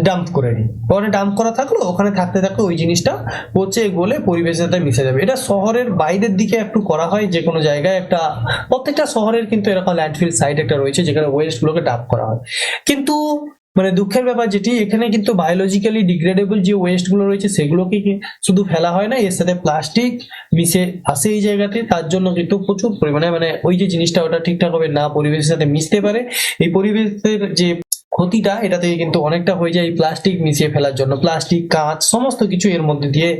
ডাম্প করে নিই। ওখানে ডাম্প করা থাকলো, ওখানে থাকতে থাকতে ওই জিনিসটা পচে গলে পরিবেশের সাথে মিশে যাবে। এটা শহরের বাইরের দিকে একটু করা হয়, যে কোনো জায়গায় একটা, প্রত্যেকটা শহরের কিন্তু এরকম ল্যান্ডফিল সাইট একটা রয়েছে যেখানে ওয়েস্ট গুলোকে ডাম্প করা হয়। কিন্তু মানে দুঃখের ব্যাপার যেটি, এখানে কিন্তু বায়োলজিক্যালি ডিগ্রেডেবল যে ওয়েস্ট গুলো রয়েছে সেগুলোকে শুধু ফেলা হয় না, এর সাথে প্লাস্টিক মিশে আসে এই জায়গাতে, তার জন্য কিন্তু প্রচুর পরিমাণে মানে ওই যে জিনিসটা ওটা ঠিকঠাক ভাবে না পরিবেশের সাথে মিশতে পারে, এই পরিবেশের যে ক্ষতিটা এটা থেকে কিন্তু অনেকটা হয়ে যায় এই প্লাস্টিক মিশিয়ে ফেলার জন্য। প্লাস্টিক, কাঁচ সমস্ত কিছু এর মধ্যে দিয়ে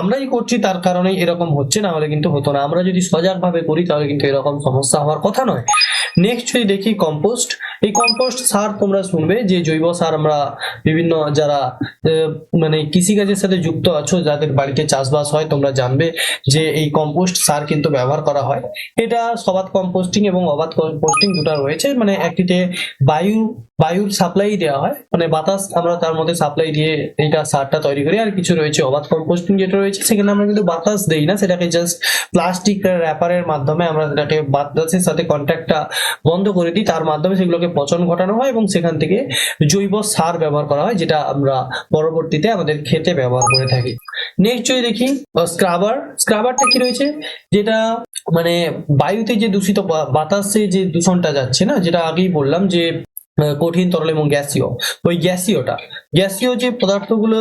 আমরাই করছি, তার কারণে এরকম হচ্ছে, না হলে কিন্তু হতো না। আমরা যদি সজাগ ভাবে করি তাহলে কিন্তু এরকম সমস্যা হওয়ার কথা নয়। নেক্সট যদি দেখি কম্পোস্ট, এই কম্পোস্ট সার তোমরা শুনবে যে জৈব সার আমরা বিভিন্ন যারা মানে কৃষিকাজের সাথে যুক্ত আছো, যাদের বাড়িতে চাষবাস হয়, তোমরা জানবে যে এই কম্পোস্ট সার কিন্তু ব্যবহার করা হয়। এটা সবাত কম্পোস্টিং এবং অবাত কম্পোস্টিং দুটো রয়েছে, মানে একটিতে বায়ুর সাপ্লাই দেওয়া হয়, মানে বাতাস আমরা তার মধ্যে সাপ্লাই দিয়ে এইটা সারটা তৈরি করি। আর কিছু রয়েছে অবাত কম্পোস্টিং যেটা রয়েছে, সেখানে আমরা কিন্তু বাতাস দেই না, সেটাকে জাস্ট প্লাস্টিক র্যাপারের মাধ্যমে আমরা সেটাকে বাতাসের সাথে কন্ট্যাক্টটা বন্ধ করে দিই, তার মাধ্যমে সেগুলোকে পচন ঘটানো হয় এবং সেখান থেকে জৈব সার ব্যবহার করা হয়, যেটা আমরা পরবর্তীতে আমাদের খেতে ব্যবহার করে থাকি। নেক্সট যদি দেখি স্ক্রাবারটা কি রয়েছে, যেটা মানে বায়ুতে যে দূষিত বাতাসে যে দূষণটা যাচ্ছে না, যেটা আগেই বললাম যে কঠিন, তরল এবং গ্যাসীয়, ওই গ্যাসীয় যে পদার্থগুলো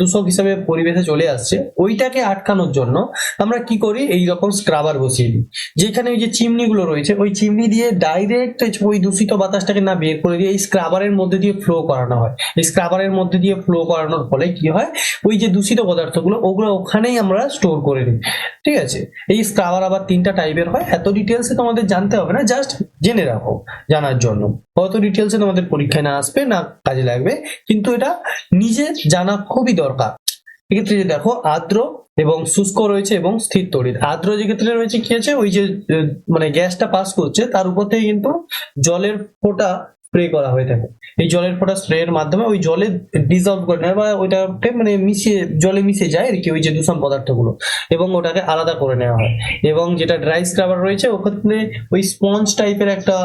দূষক হিসাবে পরিবেশে চলে আসছে, ওইটাকে আটকানোর জন্য আমরা কি করি, এই রকম স্ক্রাবার বসিয়ে দিই, যেখানে ওই যে চিমনি গুলো রয়েছে ওই চিমনি দিয়ে ডাইরেক্ট ওই দূষিত বাতাসটাকে না বের করে দিয়ে এই স্ক্রাবারের মধ্যে দিয়ে ফ্লো করানো হয়। এই স্ক্রাবারের মধ্যে দিয়ে ফ্লো করানোর ফলে কি হয়, ওই যে দূষিত পদার্থগুলো ওগুলো ওখানেই আমরা স্টোর করে নিই, ঠিক আছে। এই স্ক্রাবার আবার 3টা টাইপের হয়, এত ডিটেলসে তোমাদের জানতে হবে না, জাস্ট জেনে রাখো জানার জন্য। অত ডিটেলসে তোমাদের পরীক্ষায় না আসবে, না কাজে লাগবে, কিন্তু এটা নিজে জানা খুবই দরকার। এক্ষেত্রে যে দেখো আর্দ্র এবং শুষ্ক রয়েছে এবং স্থির তড়িৎ। আর্দ্র যে ক্ষেত্রে রয়েছে কি আছে, ওই যে মানে গ্যাসটা পাস করছে তার উপর থেকে কিন্তু জলের ফোঁটা স্প্রে করা হয়ে থাকে। এই জলের ফোঁটা স্প্রে এর মাধ্যমে ওই জলে ডিজলভ করে নেয় বা ওইটাকে মানে জলে মিশে যায় আর কি, ওই যে দূষণ পদার্থগুলো, এবং ওটাকে আলাদা করে নেওয়া হয়। এবং যেটা ড্রাই স্ক্রাবার রয়েছে ওখানে ওই স্পঞ্জ টাইপের একটা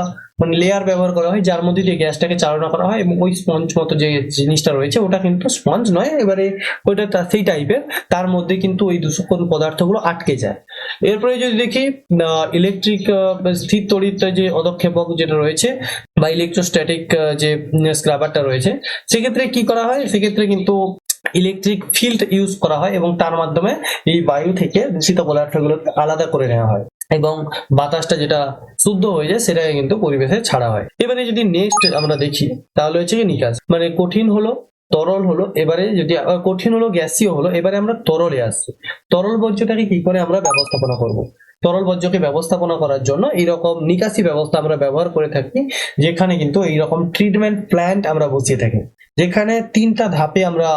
মানে লেয়ার ব্যবহার করা হয়, যার মধ্যে দিয়ে গ্যাসটাকে চালনা করা হয়, এবং ওই স্পঞ্জ মতো যে জিনিসটা রয়েছে ওটা কিন্তু স্পঞ্জ নয়, এবারে ওইটা সেই টাইপের, তার মধ্যে কিন্তু ওই দূষক পদার্থগুলো আটকে যায়। এরপরে যদি দেখি ইলেকট্রিক স্থির তড়িৎ যে অদক্ষেপক যেটা রয়েছে বা ইলেকট্রোস্ট্যাটিক যে স্ক্রাবারটা রয়েছে, সেক্ষেত্রে কি করা হয়, সেক্ষেত্রে কিন্তু ইলেকট্রিক ফিল্ড ইউজ করা হয় এবং তার মাধ্যমে এই বায়ু থেকে দূষিত পদার্থগুলো আলাদা করে নেওয়া হয় এবং বাতাসটা যেটা শুদ্ধ হয়ে যায় সেটাকে কিন্তু পরিবেশে ছাড়া হয়। এবারে যদি নেক্সট আমরা দেখি তাহলে হচ্ছে কি নিকাশ, মানে কঠিন হলো, তরল হলো, এবারে যদি কঠিন হলো, গ্যাসীয় হলো, এবারে আমরা তরলে আসছি। তরল বর্জ্যটাকে কি করে আমরা ব্যবস্থাপনা করব? তরল বর্জ্যকে ব্যবস্থাপনা করার জন্য এইরকম নিকাশি ব্যবস্থা আমরা ব্যবহার করে থাকি, যেখানে কিন্তু এইরকম ট্রিটমেন্ট প্ল্যান্ট আমরা বসিয়ে থাকি, যেখানে 3টা ধাপে আমরা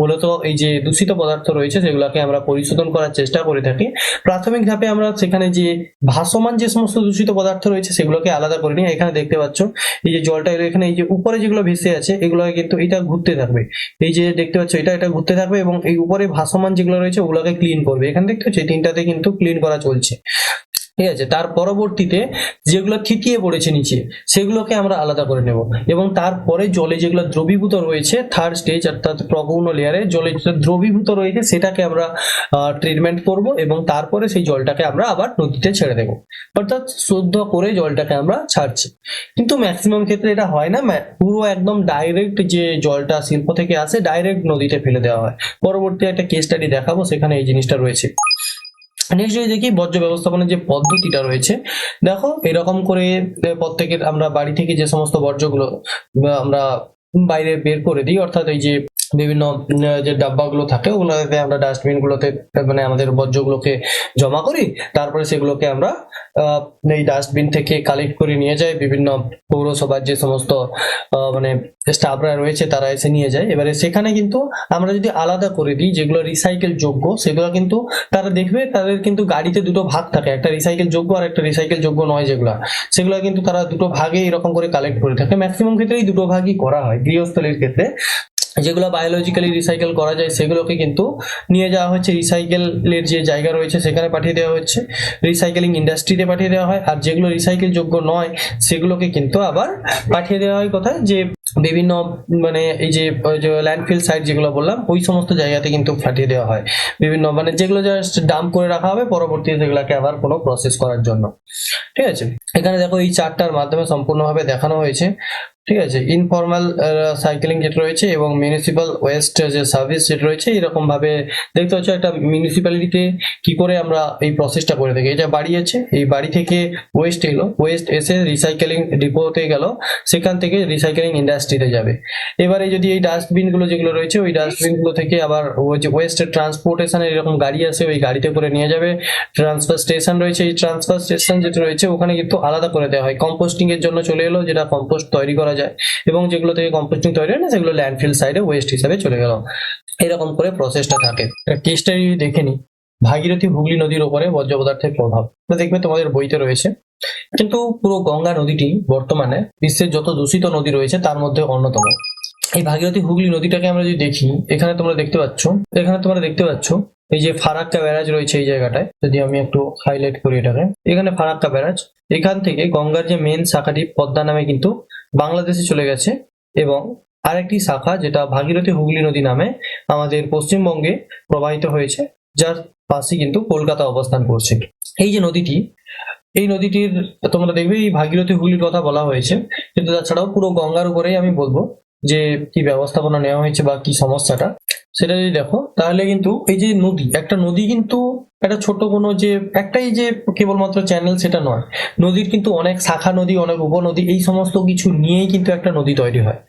মূলত এই যে দূষিত পদার্থ রয়েছে সেগুলোকে আমরা পরিশোধন করার চেষ্টা করে থাকি। প্রাথমিক ধাপে আমরা সেখানে যে ভাসমান যে সমস্ত দূষিত পদার্থ রয়েছে সেগুলোকে আলাদা করে নিই। এখানে দেখতে পাচ্ছ এই যে জলটা এলো, এখানে এই যে উপরে যেগুলো ভেসে আছে এগুলোকে কিন্তু এটা ঘুরতে থাকবে, এই যে দেখতে পাচ্ছ এটা ঘুরতে থাকবে এবং এই উপরে ভাসমান যেগুলো রয়েছে ওগুলোকে ক্লিন করবে। এখানে দেখতে পাচ্ছ 3টাতে কিন্তু ক্লিন করা চলছে, ঠিক আছে। তার পরবর্তীতে যেগুলো থিতিয়ে পড়েছে নিচে সেগুলোকে আমরা আলাদা করে নেব এবং তারপরে জলে যেগুলো দ্রবীভূত রয়েছে, থার্ড স্টেজ অর্থাৎ প্রগৌণ লেয়ারে জলে যেটা দ্রবীভূত রয়েছে সেটাকে আমরা ট্রিটমেন্ট করব এবং তারপরে সেই জলটাকে আমরা আবার নদীতে ছেড়ে দেব, অর্থাৎ শুদ্ধ করে জলটাকে আমরা ছাড়ছি। কিন্তু ম্যাক্সিমাম ক্ষেত্রে এটা হয় না, পুরো একদম ডাইরেক্ট যে জলটা শিল্প থেকে আসে ডাইরেক্ট নদীতে ফেলে দেওয়া হয়। পরবর্তী একটা কেস স্টাডি দেখাবো, সেখানে এই জিনিসটা রয়েছে। নেক্সট যদি দেখি বর্জ্য ব্যবস্থাপনার যে পদ্ধতিটা রয়েছে, দেখো এরকম করে প্রত্যেকের আমরা বাড়ি থেকে যে সমস্ত বর্জ্যগুলো আমরা বাইরে বের করে দিই, অর্থাৎ এই যে বিভিন্ন যে ডাব্বাগুলো থাকে ওগুলোতে আমরা ডাস্টবিন গুলোতে মানে আমাদের বর্জ্যগুলোকে জমা করি, তারপরে সেগুলোকে আমরা এই ডাস্টবিন থেকে কালেক্ট করে নিয়ে যাই, বিভিন্ন পৌরসভার যে সমস্ত মানে স্টাফরা রয়েছে তারা এসে নিয়ে যায়। এবারে সেখানে কিন্তু আমরা যদি আলাদা করে দিই যেগুলো রিসাইকেল যোগ্য সেগুলো কিন্তু তারা দেখবে তাদের কিন্তু গাড়িতে দুটো ভাগ থাকে, একটা রিসাইকেল যোগ্য আর একটা রিসাইকেল যোগ্য নয়, সেগুলো কিন্তু তারা দুটো ভাগে এরকম করে কালেক্ট করে থাকে। ম্যাক্সিমাম ক্ষেত্রে এই দুটো ভাগই করা হয়। গৃহস্থলীর ক্ষেত্রে যেগুলো বায়োলজিক্যালি রিসাইকেল করা যায় সেগুলোকে কিন্তু নিয়ে যাওয়া হচ্ছে রিসাইকেলের যে জায়গা রয়েছে সেখানে পাঠিয়ে দেওয়া হচ্ছে, রিসাইকেলিং ইন্ডাস্ট্রিতে পাঠিয়ে দেওয়া হয়। আর যেগুলো রিসাইকেল যোগ্য নয় সেগুলোকে কিন্তু আবার পাঠিয়ে দেওয়া হয় কোথায়, যে বিভিন্ন মানে এই যে ল্যান্ডফিল সাইট যেগুলো বললাম ওই সমস্ত জায়গাতে কিন্তু পাঠিয়ে দেওয়া হয়, বিভিন্ন মানে যেগুলো জাস্ট ডাম্প করে রাখা হবে পরবর্তীতে সেগুলোকে আবার কোনো প্রসেস করার জন্য, ঠিক আছে। এখানে দেখো এই চার্টটার মাধ্যমে সম্পূর্ণভাবে দেখানো হয়েছে, ঠিক আছে। ইনফর্মাল সাইক্লিং যেটা রয়েছে এবং মিউনিসিপাল ওয়েস্ট যে সার্ভিস যেটা রয়েছে, এরকম ভাবে দেখতে হচ্ছে একটা মিউনিসিপ্যালিটিতে কি করে আমরা এই প্রসেসটা করে থাকি। এটা বাড়ি আছে, এই বাড়ি থেকে ওয়েস্ট এলো, ওয়েস্ট এসে রিসাইকেলিং ডিপোতে গেল, সেখান থেকে রিসাইকেলিং ইন্ডাস্ট্রিতে যাবে। এবারে যদি এই ডাস্টবিন গুলো যেগুলো রয়েছে ওই ডাস্টবিন গুলো থেকে আবার ওই যে ওয়েস্ট ট্রান্সপোর্টেশনের এরকম গাড়ি আছে ওই গাড়িতে করে নিয়ে যাবে। ট্রান্সফার স্টেশন রয়েছে, এই ট্রান্সফার স্টেশন যেটা রয়েছে ওখানে কিন্তু আলাদা করে দেওয়া হয়, কম্পোস্টিং এর জন্য চলে এলো, যেটা কম্পোস্ট তৈরি করা যায়, এবং যেগুলো থেকে কম্পোস্টিং তৈরি হয় না সেগুলো ল্যান্ডফিল সাইডে ওয়েস্ট হিসাবে চলে গেল। এরকম করে প্রসেসটা থাকে। কেসটা দেখে নি ভাগীরথী হুগলি নদীর উপরে বর্জ্য পদার্থের প্রভাব, দেখবে তোমাদের বইতে রয়েছে। কিন্তু পুরো গঙ্গা নদীটি বর্তমানে বিশ্বের যত দূষিত নদী রয়েছে তার মধ্যে অন্যতম। এই ভাগীরথী হুগলি নদীটাকে আমরা যদি দেখি, এখানে তোমরা দেখতে পাচ্ছ এই যে ফারাক্কা ব্যারাজ রয়েছে এই জায়গাটায়, যদি আমি একটু হাইলাইট করি এটাকে, এখানে ফারাক্কা ব্যারাজ, এখান থেকে গঙ্গার যে মেন শাখাটি পদ্মা নামে কিন্তু বাংলাদেশে চলে গেছে, এবং আরেকটি শাখা যেটা ভাগীরথী হুগলি নদী নামে আমাদের পশ্চিমবঙ্গে প্রবাহিত হয়েছে, যার পাশে কিন্তু কলকাতা অবস্থান করছে। এই যে নদীটি, এই নদীটির তোমরা দেখবে এই ভাগীরথী হুগলির কথা বলা হয়েছে, কিন্তু তাছাড়াও পুরো গঙ্গার উপরেই আমি বলবো যে কি ব্যবস্থাপনা নেওয়া হয়েছে বা কি সমস্যাটা সেটা যদি দেখো, তাহলে কিন্তু এই যে নদী, একটা নদী কিন্তু একটা ছোট কোনো যে একটাই যে কেবলমাত্র চ্যানেল সেটা নয়, নদীর কিন্তু অনেক শাখা নদী, অনেক উপনদী, এই সমস্ত কিছু নিয়েই কিন্তু একটা নদী তৈরি হয়।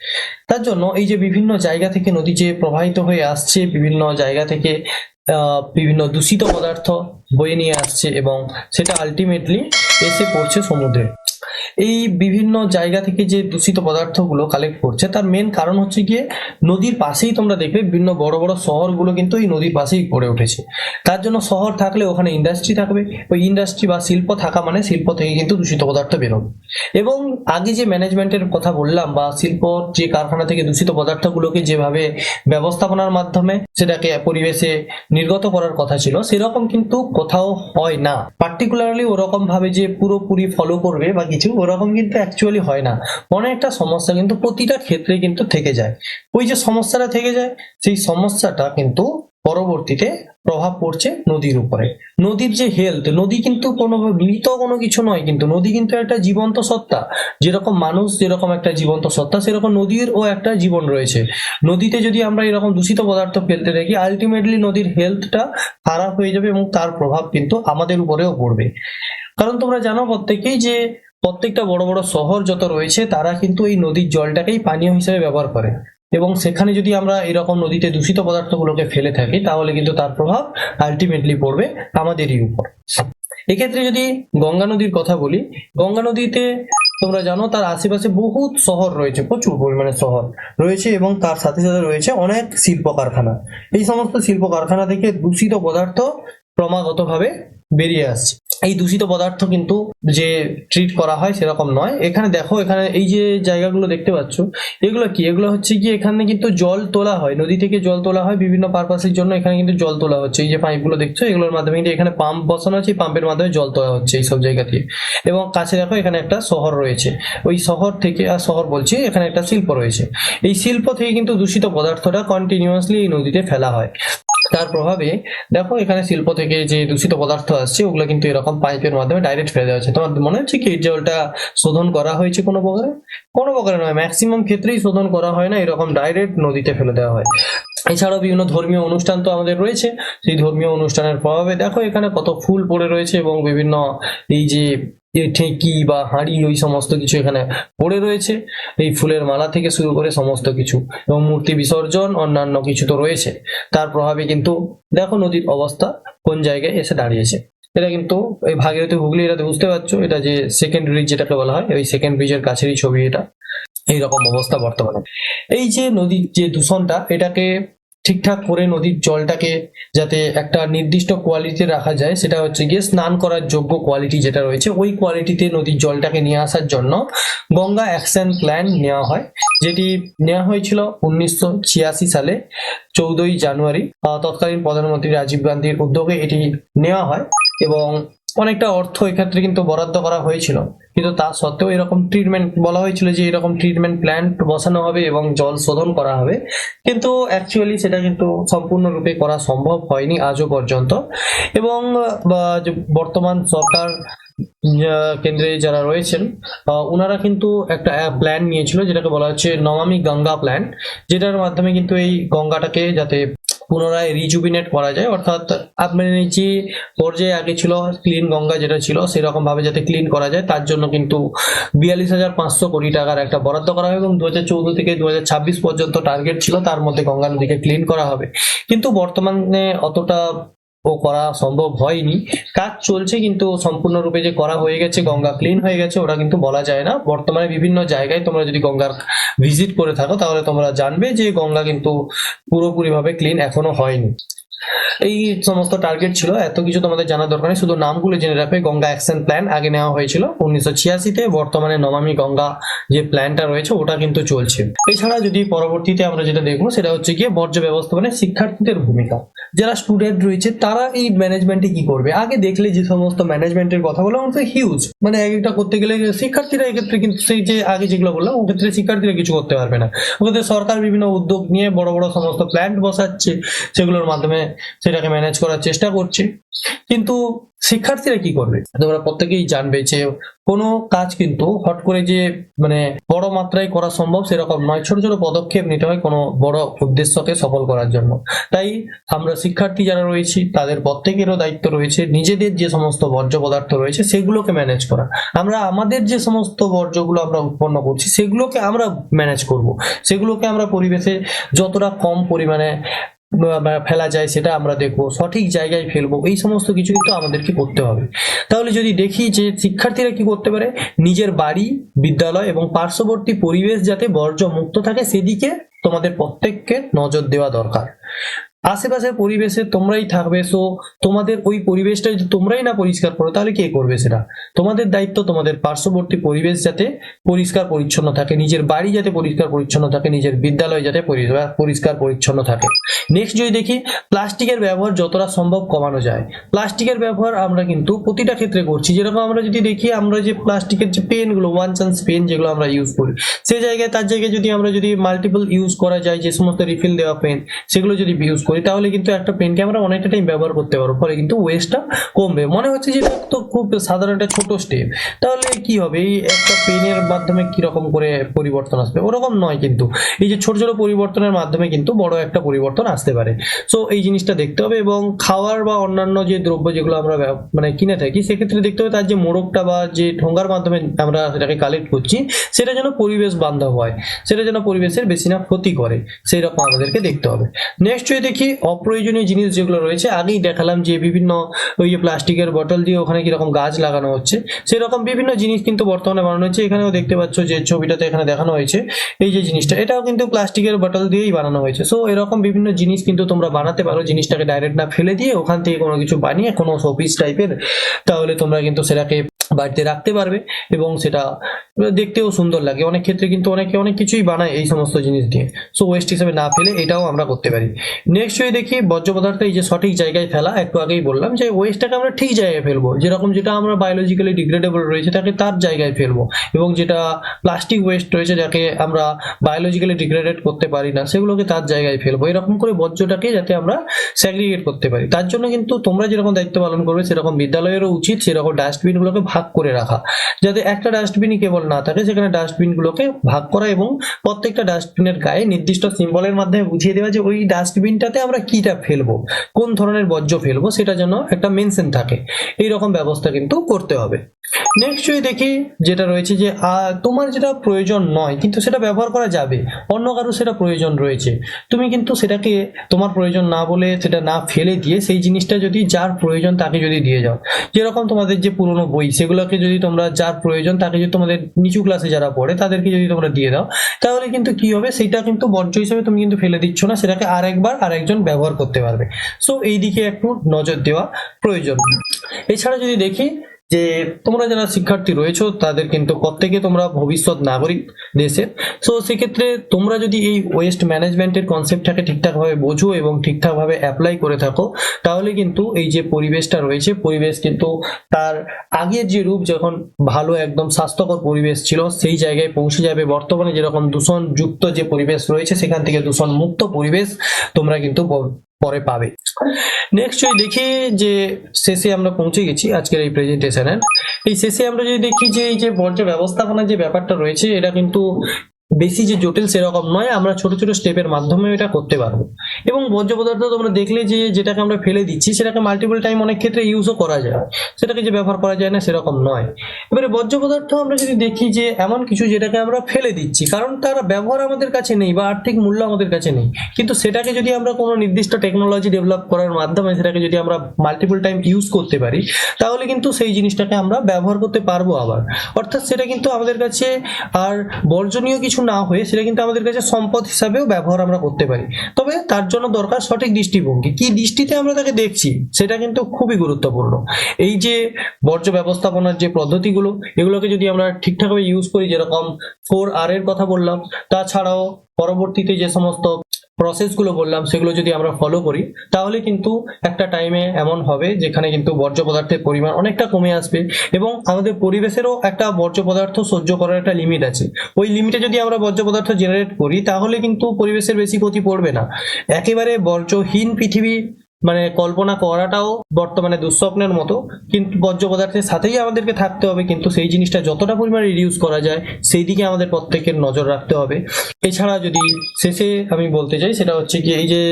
তার জন্য এই যে বিভিন্ন জায়গা থেকে নদী যে প্রবাহিত হয়ে আসছে, বিভিন্ন জায়গা থেকে বিভিন্ন দূষিত পদার্থ বয়ে নিয়ে আসছে এবং সেটা আলটিমেটলি এসে পড়ছে সমুদ্রে। এই বিভিন্ন জায়গা থেকে যে দূষিত পদার্থগুলো কালেক্ট করছে তার মেন কারণ হচ্ছে গিয়ে নদীর পাশেই তোমরা দেখবে বিভিন্ন বড় বড় শহরগুলো কিন্তু এই নদীর পাশেই গড়ে উঠেছে। তার জন্য শহর থাকলে ওখানে ইন্ডাস্ট্রি থাকবে, ওই ইন্ডাস্ট্রি বা শিল্প থাকা মানে শিল্প থেকে কিন্তু দূষিত পদার্থ বেরোবে। এবং আগে যে ম্যানেজমেন্টের কথা বললাম বা শিল্প যে কারখানা থেকে দূষিত পদার্থগুলোকে যেভাবে ব্যবস্থাপনার মাধ্যমে সেটাকে পরিবেশে নির্গত করার কথা ছিল, সেরকম কিন্তু কোথাও হয় না। পার্টিকুলারলি ওরকম ভাবে যে পুরোপুরি ফলো করবে বা কিছু ওরকম কিন্তু অ্যাকচুয়ালি হয় না। অনেকটা সমস্যা কিন্তু প্রতিটা ক্ষেত্রে কিন্তু থেকে যায়। ওই যে সমস্যাটা থেকে যায়, সেই সমস্যাটা কিন্তু পরবর্তীতে প্রভাব পড়ছে নদীর উপরে। নদীর যে হেলথ, নদী কিন্তু কোনো মৃত কোনো কিছু নয়, কিন্তু নদী কিন্তু একটা জীবন্ত সত্তা। যেরকম মানুষ যেরকম একটা জীবন্ত সত্তা, সেরকম নদীরও একটা জীবন রয়েছে। নদীতে যদি আমরা এরকম দূষিত পদার্থ ফেলতে থাকি, আলটিমেটলি নদীর হেলথটা খারাপ হয়ে যাবে এবং তার প্রভাব কিন্তু আমাদের উপরেও পড়বে। কারণ তোমরা জানো প্রত্যেকেই যে প্রত্যেকটা বড় বড় শহর যত রয়েছে তারা কিন্তু এই নদীর জলটাকেই পানীয় হিসেবে ব্যবহার করে, এবং সেখানে যদি আমরা এরকম নদীতে দূষিত পদার্থগুলোকে ফেলে থাকি তাহলে কিন্তু তার প্রভাব আলটিমেটলি পড়বে আমাদেরই উপর। এক্ষেত্রে যদি গঙ্গা নদীর কথা বলি, গঙ্গা নদীতে তোমরা জানো তার আশেপাশে বহুত শহর রয়েছে, প্রচুর পরিমাণে শহর রয়েছে, এবং তার সাথে সাথে রয়েছে অনেক শিল্প কারখানা। এই সমস্ত শিল্প কারখানা থেকে দূষিত পদার্থ ক্রমাগতভাবে বেরিয়ে আসছে। এই দূষিত পদার্থ কিন্তু যে ট্রিট করা হয় সেরকম নয়। এখানে দেখো, এখানে এই যে জায়গাগুলো দেখতে পাচ্ছ, এগুলো কি? এগুলো হচ্ছে কি, এখানে কিন্তু জল তোলা হয়, নদী থেকে জল তোলা হয় বিভিন্ন পারপাসের জন্য। এখানে কিন্তু জল তোলা হচ্ছে, এই যে পাইপগুলো দেখছো এগুলোর মাধ্যমে কিন্তু এখানে পাম্প বসানো আছে, পাম্পের মাধ্যমে জল তোলা হচ্ছে এই সব জায়গা থেকে। এবং কাছে দেখো এখানে একটা শহর রয়েছে, ওই শহর থেকে, আর শহর বলছি, এখানে একটা শিল্প রয়েছে। এই শিল্প থেকে কিন্তু দূষিত পদার্থটা কন্টিনিউয়াসলি এই নদীতে ফেলা হয়। তার প্রভাবে দেখো এখানে শিল্প থেকে যে দূষিত পদার্থ আসছে ওগুলো কিন্তু এরকম পাইপের মাধ্যমে ডাইরেক্ট ফেলে দেওয়া হচ্ছে। তোমার মনে হচ্ছে কি এই জলটা শোধন করা হয়েছে কোনো প্রকারে? কোনো প্রকারে নয়, ম্যাক্সিমাম ক্ষেত্রেই শোধন করা হয় না, এরকম ডাইরেক্ট নদীতে ফেলে দেওয়া হয়। এছাড়াও বিভিন্ন ধর্মীয় অনুষ্ঠান তো আমাদের রয়েছে, সেই ধর্মীয় অনুষ্ঠানের প্রভাবে দেখো এখানে কত ফুল পড়ে রয়েছে, এবং বিভিন্ন এই যে ঠেকি বা হাঁড়ি ওই সমস্ত কিছু এখানে পড়ে রয়েছে, এই ফুলের মালা থেকে শুরু করে সমস্ত কিছু, এবং মূর্তি বিসর্জন অন্যান্য কিছু তো রয়েছে। তার প্রভাবে কিন্তু দেখো নদীর অবস্থা কোন জায়গায় এসে দাঁড়িয়েছে। এটা কিন্তু এই ভাগীরথী হুগলি, এটা বুঝতে পারছো, এটা যে সেকেন্ড ব্রিজ যেটাকে বলা হয়, ওই সেকেন্ড ব্রিজের কাছেরই ছবি এটা। এইরকম অবস্থা বর্তমানে। এই যে নদীর যে দূষণটা, এটাকে ঠিকঠাক করে নদীর জলটাকে যাতে একটা নির্দিষ্ট কোয়ালিটিতে রাখা যায়, সেটা হচ্ছে গিয়ে স্নান করার যোগ্য কোয়ালিটি যেটা রয়েছে ওই কোয়ালিটিতে নদীর জলটাকে নিয়ে আসার জন্য গঙ্গা অ্যাকশন প্ল্যান নেওয়া হয়, যেটি নেওয়া হয়েছিল 1986 সালে 14ই জানুয়ারি। তৎকালীন প্রধানমন্ত্রী রাজীব গান্ধীর উদ্যোগে এটি নেওয়া হয়, এবং অনেকটা অর্থ এক্ষেত্রে কিন্তু বরাদ্দ করা হয়েছিল। কিন্তু তা সত্ত্বেও এরকম ট্রিটমেন্ট বলা হয়েছিল যে এরকম ট্রিটমেন্ট প্ল্যান্ট বসানো হবে এবং জল শোধন করা হবে, কিন্তু অ্যাকচুয়ালি সেটা কিন্তু সম্পূর্ণরূপে করা সম্ভব হয়নি আজও পর্যন্ত। এবং যে বর্তমান সরকার কেন্দ্রে যারা রয়েছেন ওনারা কিন্তু একটা প্ল্যান নিয়েছিল যেটাকে বলা হচ্ছে নমামি গঙ্গা প্ল্যান, যেটার মাধ্যমে কিন্তু এই গঙ্গাটাকে যাতে পুনরায় রিজুবিনেট করা যায়, অর্থাৎ আপনার যে পর্যায়ে আগে ছিল ক্লিন গঙ্গা যেটা ছিল সেরকম ভাবে যাতে ক্লিন করা যায়, তার জন্য কিন্তু 42,500 কোটি টাকার একটা বরাদ্দ করা হয়, এবং 2014 থেকে 2026 পর্যন্ত টার্গেট ছিল তার মধ্যে গঙ্গা নদীকে ক্লিন করা হবে। কিন্তু বর্তমানে অতটা করা সম্ভব হয়নি, কাজ চলছে, কিন্তু সম্পূর্ণরূপে যে করা হয়ে গেছে, গঙ্গা ক্লিন হয়ে গেছে ওটা কিন্তু বলা যায় না। বর্তমানে বিভিন্ন জায়গায় তোমরা যদি গঙ্গার ভিজিট করে থাকো তাহলে তোমরা জানবে যে গঙ্গা কিন্তু পুরোপুরিভাবে ক্লিন এখনো হয়নি। এই সমস্ত টার্গেট ছিল, এত কিছু তোমাদের জানার দরকার নেই, শুধু নামগুলো জেনে রাখবে। গঙ্গা অ্যাকশন প্ল্যান আগে নেওয়া হয়েছিল 1986-তে, বর্তমানে নমামি গঙ্গা যে প্ল্যানটা রয়েছে ওটা কিন্তু চলছে। এছাড়া যদি পরবর্তীতে আমরা যেটা দেখবো সেটা হচ্ছে গিয়ে বর্জ্য ব্যবস্থাপনায় শিক্ষার্থীদের ভূমিকা। যারা স্টুডেন্ট রয়েছে তারা এই ম্যানেজমেন্টে কি করবে? আগে দেখলে যে সমস্ত ম্যানেজমেন্টের কথা বললাম ওটা হিউজ, মানে একটা করতে গেলে শিক্ষার্থীরা এক্ষেত্রে কিন্তু সেই যে আগে যেগুলো বললাম ওক্ষেত্রে শিক্ষার্থীরা কিছু করতে পারবে না। ওক্ষেত্রে সরকার বিভিন্ন উদ্যোগ নিয়ে বড় বড় সমস্ত প্ল্যান্ট বসাচ্ছে, সেগুলোর মাধ্যমে সেটাকে ম্যানেজ করার চেষ্টা করছে। কিন্তু শিক্ষার্থীরা কি করবে? তোমরা প্রত্যেকেই জানবে যে কোনো কাজ কিন্তু হট করে যে মানে বড় মাত্রায় করা সম্ভব সেরকম নয়, ছোট ছোট পদক্ষেপ নিতে হয় কোনো বড় উদ্দেশ্যকে সফল করার জন্য। তাই আমরা শিক্ষার্থী যারা রয়েছি তাদের প্রত্যেকেরও দায়িত্ব রয়েছে নিজেদের যে সমস্ত বর্জ্য পদার্থ রয়েছে সেগুলোকে ম্যানেজ করা। আমরা আমাদের যে সমস্ত বর্জ্যগুলো আমরা উৎপন্ন করছি সেগুলোকে আমরা ম্যানেজ করব, সেগুলোকে আমরা পরিবেশে যতটা কম পরিমাণে ফেলা যায় সেটা আমরা দেখবো, সঠিক জায়গায় ফেলবো, এই সমস্ত কিছু কিন্তু আমাদেরকে করতে হবে। তাহলে যদি দেখি যে শিক্ষার্থীরা কি করতে পারে, নিজের বাড়ি, বিদ্যালয় এবং পার্শ্ববর্তী পরিবেশ যাতে বর্জ্য মুক্ত থাকে সেদিকে তোমাদের প্রত্যেককে নজর দেওয়া দরকার। আশেপাশের পরিবেশে তোমরাই থাকবে, সো তোমাদের ওই পরিবেশটা যদি তোমরাই না পরিষ্কার করো তাহলে কে করবে? সেটা তোমাদের দায়িত্ব। তোমাদের পার্শ্ববর্তী পরিবেশ যাতে পরিষ্কার পরিচ্ছন্ন থাকে, নিজের বাড়ি যাতে পরিষ্কার পরিচ্ছন্ন থাকে, নিজের বিদ্যালয় যাতে পরিষ্কার পরিচ্ছন্ন থাকে। নেক্সট যদি দেখি, প্লাস্টিকের ব্যবহার যতটা সম্ভব কমানো যায়। প্লাস্টিকের ব্যবহার আমরা কিন্তু প্রতিটা ক্ষেত্রে করছি, যেরকম আমরা যদি দেখি আমরা যে প্লাস্টিকের যে পেনগুলো, ওয়ান চান্স পেন যেগুলো আমরা ইউজ করি, সেই জায়গায় তার জায়গায় যদি আমরা যদি মাল্টিপল ইউজ করা যায় যে সমস্ত রিফিল দেওয়া পেন সেগুলো যদি ইউজ করি করি তাহলে কিন্তু একটা পেনকে আমরা অনেকটা টাইম ব্যবহার করতে পারবো, ফলে কিন্তু ওয়েস্টটা কমবে। মনে হচ্ছে যে এটা তো খুব সাধারণ একটা ছোট স্টেপ, তাহলে কি হবে, এই একটা পেনের মাধ্যমে কিরকম করে পরিবর্তন আসবে, ওরকম নয়। কিন্তু এই যে ছোট ছোট পরিবর্তনের মাধ্যমে কিন্তু বড় একটা পরিবর্তন আসতে পারে। সো এই জিনিসটা দেখতে হবে। এবং খাওয়ার বা অন্যান্য যে দ্রব্য যেগুলো আমরা মানে কিনে থাকি, সেক্ষেত্রে দেখতে হবে তার যে মোড়কটা বা যে ঠোঙ্গার মাধ্যমে আমরা সেটাকে কালেক্ট করছি, সেটা যেন পরিবেশ বান্ধব হয়, সেটা যেন পরিবেশের বেশি না ক্ষতি করে, সেই রকম আমাদেরকে দেখতে হবে। নেক্সট যদি দেখি অপ্রয়োজনীয় জিনিস যেগুলো রয়েছে, আগেই দেখালাম যে বিভিন্ন ওই যে প্লাস্টিকের বোতল দিয়ে ওখানে কিরকম গাছ লাগানো হচ্ছে, সেরকম বিভিন্ন জিনিস কিন্তু বর্তমানে বানানো হচ্ছে। এখানেও দেখতে পাচ্ছ যে ছবিটাতে এখানে দেখানো হয়েছে এই যে জিনিসটা, এটাও কিন্তু প্লাস্টিকের বোতল দিয়েই বানানো হয়েছে। সো এরকম বিভিন্ন জিনিস কিন্তু তোমরা বানাতে পারো, জিনিসটাকে ডাইরেক্ট না ফেলে দিয়ে ওখান থেকে কোনো কিছু বানিয়ে কোনো শোপিস টাইপের, তাহলে তোমরা কিন্তু সেটাকে বাড়িতে রাখতে পারবে এবং সেটা দেখতেও সুন্দর লাগে। অনেক ক্ষেত্রে কিন্তু অনেকে অনেক কিছুই বানায় এই সমস্ত জিনিস দিয়ে। সো ওয়েস্ট হিসেবে না ফেলে এটাও আমরা করতে পারি। নেক্সট যদি দেখি বর্জ্য পদার্থ এই যে সঠিক জায়গায় ফেলা, একটু আগেই বললাম যে ওয়েস্টটাকে আমরা ঠিক জায়গায় ফেলবো, যেরকম যেটা আমরা বায়োলজিক্যালি ডিগ্রেডেবল রয়েছে তাকে তার জায়গায় ফেলবো, এবং যেটা প্লাস্টিক ওয়েস্ট রয়েছে যাকে আমরা বায়োলজিক্যালি ডিগ্রেডেড করতে পারি না, সেগুলোকে তার জায়গায় ফেলবো। এরকম করে বর্জ্যটাকে যাতে আমরা সেগ্রিগেট করতে পারি, তার জন্য কিন্তু তোমরা যেরকম দায়িত্ব পালন করবে সেরকম বিদ্যালয়েরও উচিত সেরকম ডাস্টবিনগুলোকে ভাগ করে রাখা, যাতে একটা ডাস্টবিনই কেবল না থাকে, সেখানে ডাস্টবিনগুলোকে ভাগ করা এবং প্রত্যেকটা ডাস্টবিনের গায়ে নির্দিষ্ট সিম্বলের মাধ্যমে বুঝিয়ে দেওয়া যে ওই ডাস্টবিনটাতে আমরা কিটা ফেলবো, কোন ধরনের বর্জ্য ফেলবো, সেটা যেন একটা মেনশন থাকে। এইরকম ব্যবস্থা কিন্তু করতে হবে। নেক্সট যদি দেখি যেটা রয়েছে যে তোমার যেটা প্রয়োজন নয় কিন্তু সেটা ব্যবহার করা যাবে, অন্য কারো সেটা প্রয়োজন রয়েছে, তুমি কিন্তু সেটাকে তোমার প্রয়োজন না বলে সেটা না ফেলে দিয়ে সেই জিনিসটা যদি যার প্রয়োজন তাকে যদি দিয়ে যাও, যেরকম তোমাদের যে পুরনো বই সেগুলোকে যদি তোমরা যার প্রয়োজন তাকে যদি তোমাদের নিচু ক্লাসে যারা পড়ে তাদেরকে যদি তোমরা দিয়ে দাও, তাহলে কিন্তু কি হবে, সেটা কিন্তু বর্জ্য হিসেবে তুমি কিন্তু ফেলে দিচ্ছ না, সেটাকে আরেকবার আরেকজন ব্যবহার করতে পারবে। সো এই দিকে একটু নজর দেওয়া প্রয়োজন। এছাড়া যদি দেখি যে তোমরা যারা শিক্ষার্থী রয়েছো তাদের কিন্তু প্রত্যেকে তোমরা ভবিষ্যৎ নাগরিক দেশের। সো সেক্ষেত্রে তোমরা যদি এই ওয়েস্ট ম্যানেজমেন্টের কনসেপ্টটাকে ঠিকঠাকভাবে বোঝো এবং ঠিকঠাকভাবে অ্যাপ্লাই করে থাকো, তাহলে কিন্তু এই যে পরিবেশটা রয়েছে, পরিবেশ কিন্তু তার আগের যে রূপ যখন ভালো একদম স্বাস্থ্যকর পরিবেশ ছিল সেই জায়গায় পৌঁছে যাবে। বর্তমানে যেরকম দূষণযুক্ত যে পরিবেশ রয়েছে সেখান থেকে দূষণ মুক্ত পরিবেশ তোমরা কিন্তু পরে পাবে। নেক্সট যদি দেখি যে শেষে আমরা পৌঁছে গেছি আজকের এই প্রেজেন্টেশনের, এই শেষে আমরা যদি দেখি যে এই যে বর্জ্য ব্যবস্থাপনার যে ব্যাপারটা রয়েছে এটা কিন্তু বেশি যে জটিল সেরকম নয়, আমরা ছোট ছোট স্টেপের মাধ্যমে এটা করতে পারবো। এবং বর্জ্য পদার্থ তোমরা দেখলে যে যেটাকে আমরা ফেলে দিচ্ছি সেটাকে মাল্টিপল টাইম অনেক ক্ষেত্রে ইউজও করা যায়, সেটাকে যে ব্যবহার করা যায় না সেরকম নয়। এবারে বর্জ্য পদার্থ আমরা যদি দেখি যে এমন কিছু যেটাকে আমরা ফেলে দিচ্ছি কারণ তার ব্যবহার আমাদের কাছে নেই বা আর্থিক মূল্য আমাদের কাছে নেই, কিন্তু সেটাকে যদি আমরা কোনো নির্দিষ্ট টেকনোলজি ডেভেলপ করার মাধ্যমে সেটাকে যদি আমরা মাল্টিপল টাইম ইউজ করতে পারি, তাহলে কিন্তু সেই জিনিসটাকে আমরা ব্যবহার করতে পারবো আবার। অর্থাৎ সেটা কিন্তু আমাদের কাছে আর বর্জনীয় কিছু না হয়ে সেটা কিন্তু আমাদের কাছে সম্পদ হিসাবেও ব্যবহার আমরা করতে পারি। তবে তার জন্য দরকার সঠিক দৃষ্টিভঙ্গি, কি দৃষ্টিতে আমরা তাকে দেখছি সেটা কিন্তু খুবই গুরুত্বপূর্ণ। এই যে বর্জ্য ব্যবস্থাপনার যে পদ্ধতিগুলো এগুলোকে যদি আমরা ঠিকঠাকভাবে ইউজ করি, যেরকম 4R এর কথা বললাম, তাছাড়াও পরবর্তীতে যে সমস্ত প্রসেসগুলো বললাম সেগুলো যদি আমরা ফলো করি, তাহলে কিন্তু একটা টাইমে এমন হবে যেখানে কিন্তু বর্জ্য পদার্থের পরিমাণ অনেকটা কমে আসবে এবং আমাদের পরিবেশেরও একটা বর্জ্য পদার্থ সহ্য করার একটা লিমিট আছে। ওই লিমিটে যদি আমরা বর্জ্য পদার্থ জেনারেট করি তাহলে কিন্তু পরিবেশের বেশি ক্ষতি পড়বে না। একেবারে বর্জ্যহীন পৃথিবী মানে কল্পনা করাটাও বর্তমানে দুঃস্বপ্নের মতো, কিন্তু বর্জ্য পদার্থের সাথেই আমাদেরকে থাকতে হবে, কিন্তু সেই জিনিসটা যতটা পরিমাণে রিডিউস করা যায় সেই দিকে আমাদের প্রত্যেকের নজর রাখতে হবে। এছাড়া যদি শেষে আমি বলতে চাই সেটা হচ্ছে কি, এই যে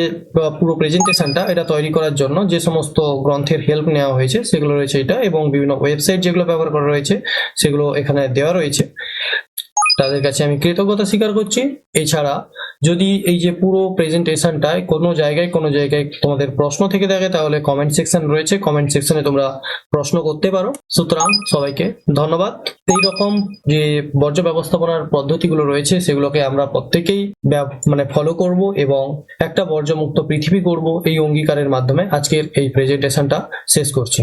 পুরো প্রেজেন্টেশনটা এটা তৈরি করার জন্য যে সমস্ত গ্রন্থের হেল্প নেওয়া হয়েছে সেগুলো রয়েছে এটা, এবং বিভিন্ন ওয়েবসাইট যেগুলো ব্যবহার করা রয়েছে সেগুলো এখানে দেওয়া রয়েছে, তাদের কাছে আমি কৃতজ্ঞতা স্বীকার করছি। এছাড়া যদি এই যে পুরো প্রেজেন্টেশনটায় কোনো জায়গায় তোমাদের প্রশ্ন থেকে থাকে তাহলে কমেন্ট সেকশন রয়েছে, কমেন্ট সেকশনে তোমরা প্রশ্ন করতে পারো। সুতরাং সবাইকে ধন্যবাদ। এই রকম যে বর্জ্য ব্যবস্থাপনার পদ্ধতিগুলো রয়েছে সেগুলোকে আমরা প্রত্যেকেই মানে ফলো করব এবং একটা বর্জ্যমুক্ত পৃথিবী করব, এই অঙ্গীকারের মাধ্যমে আজকের এই প্রেজেন্টেশনটা শেষ করছি।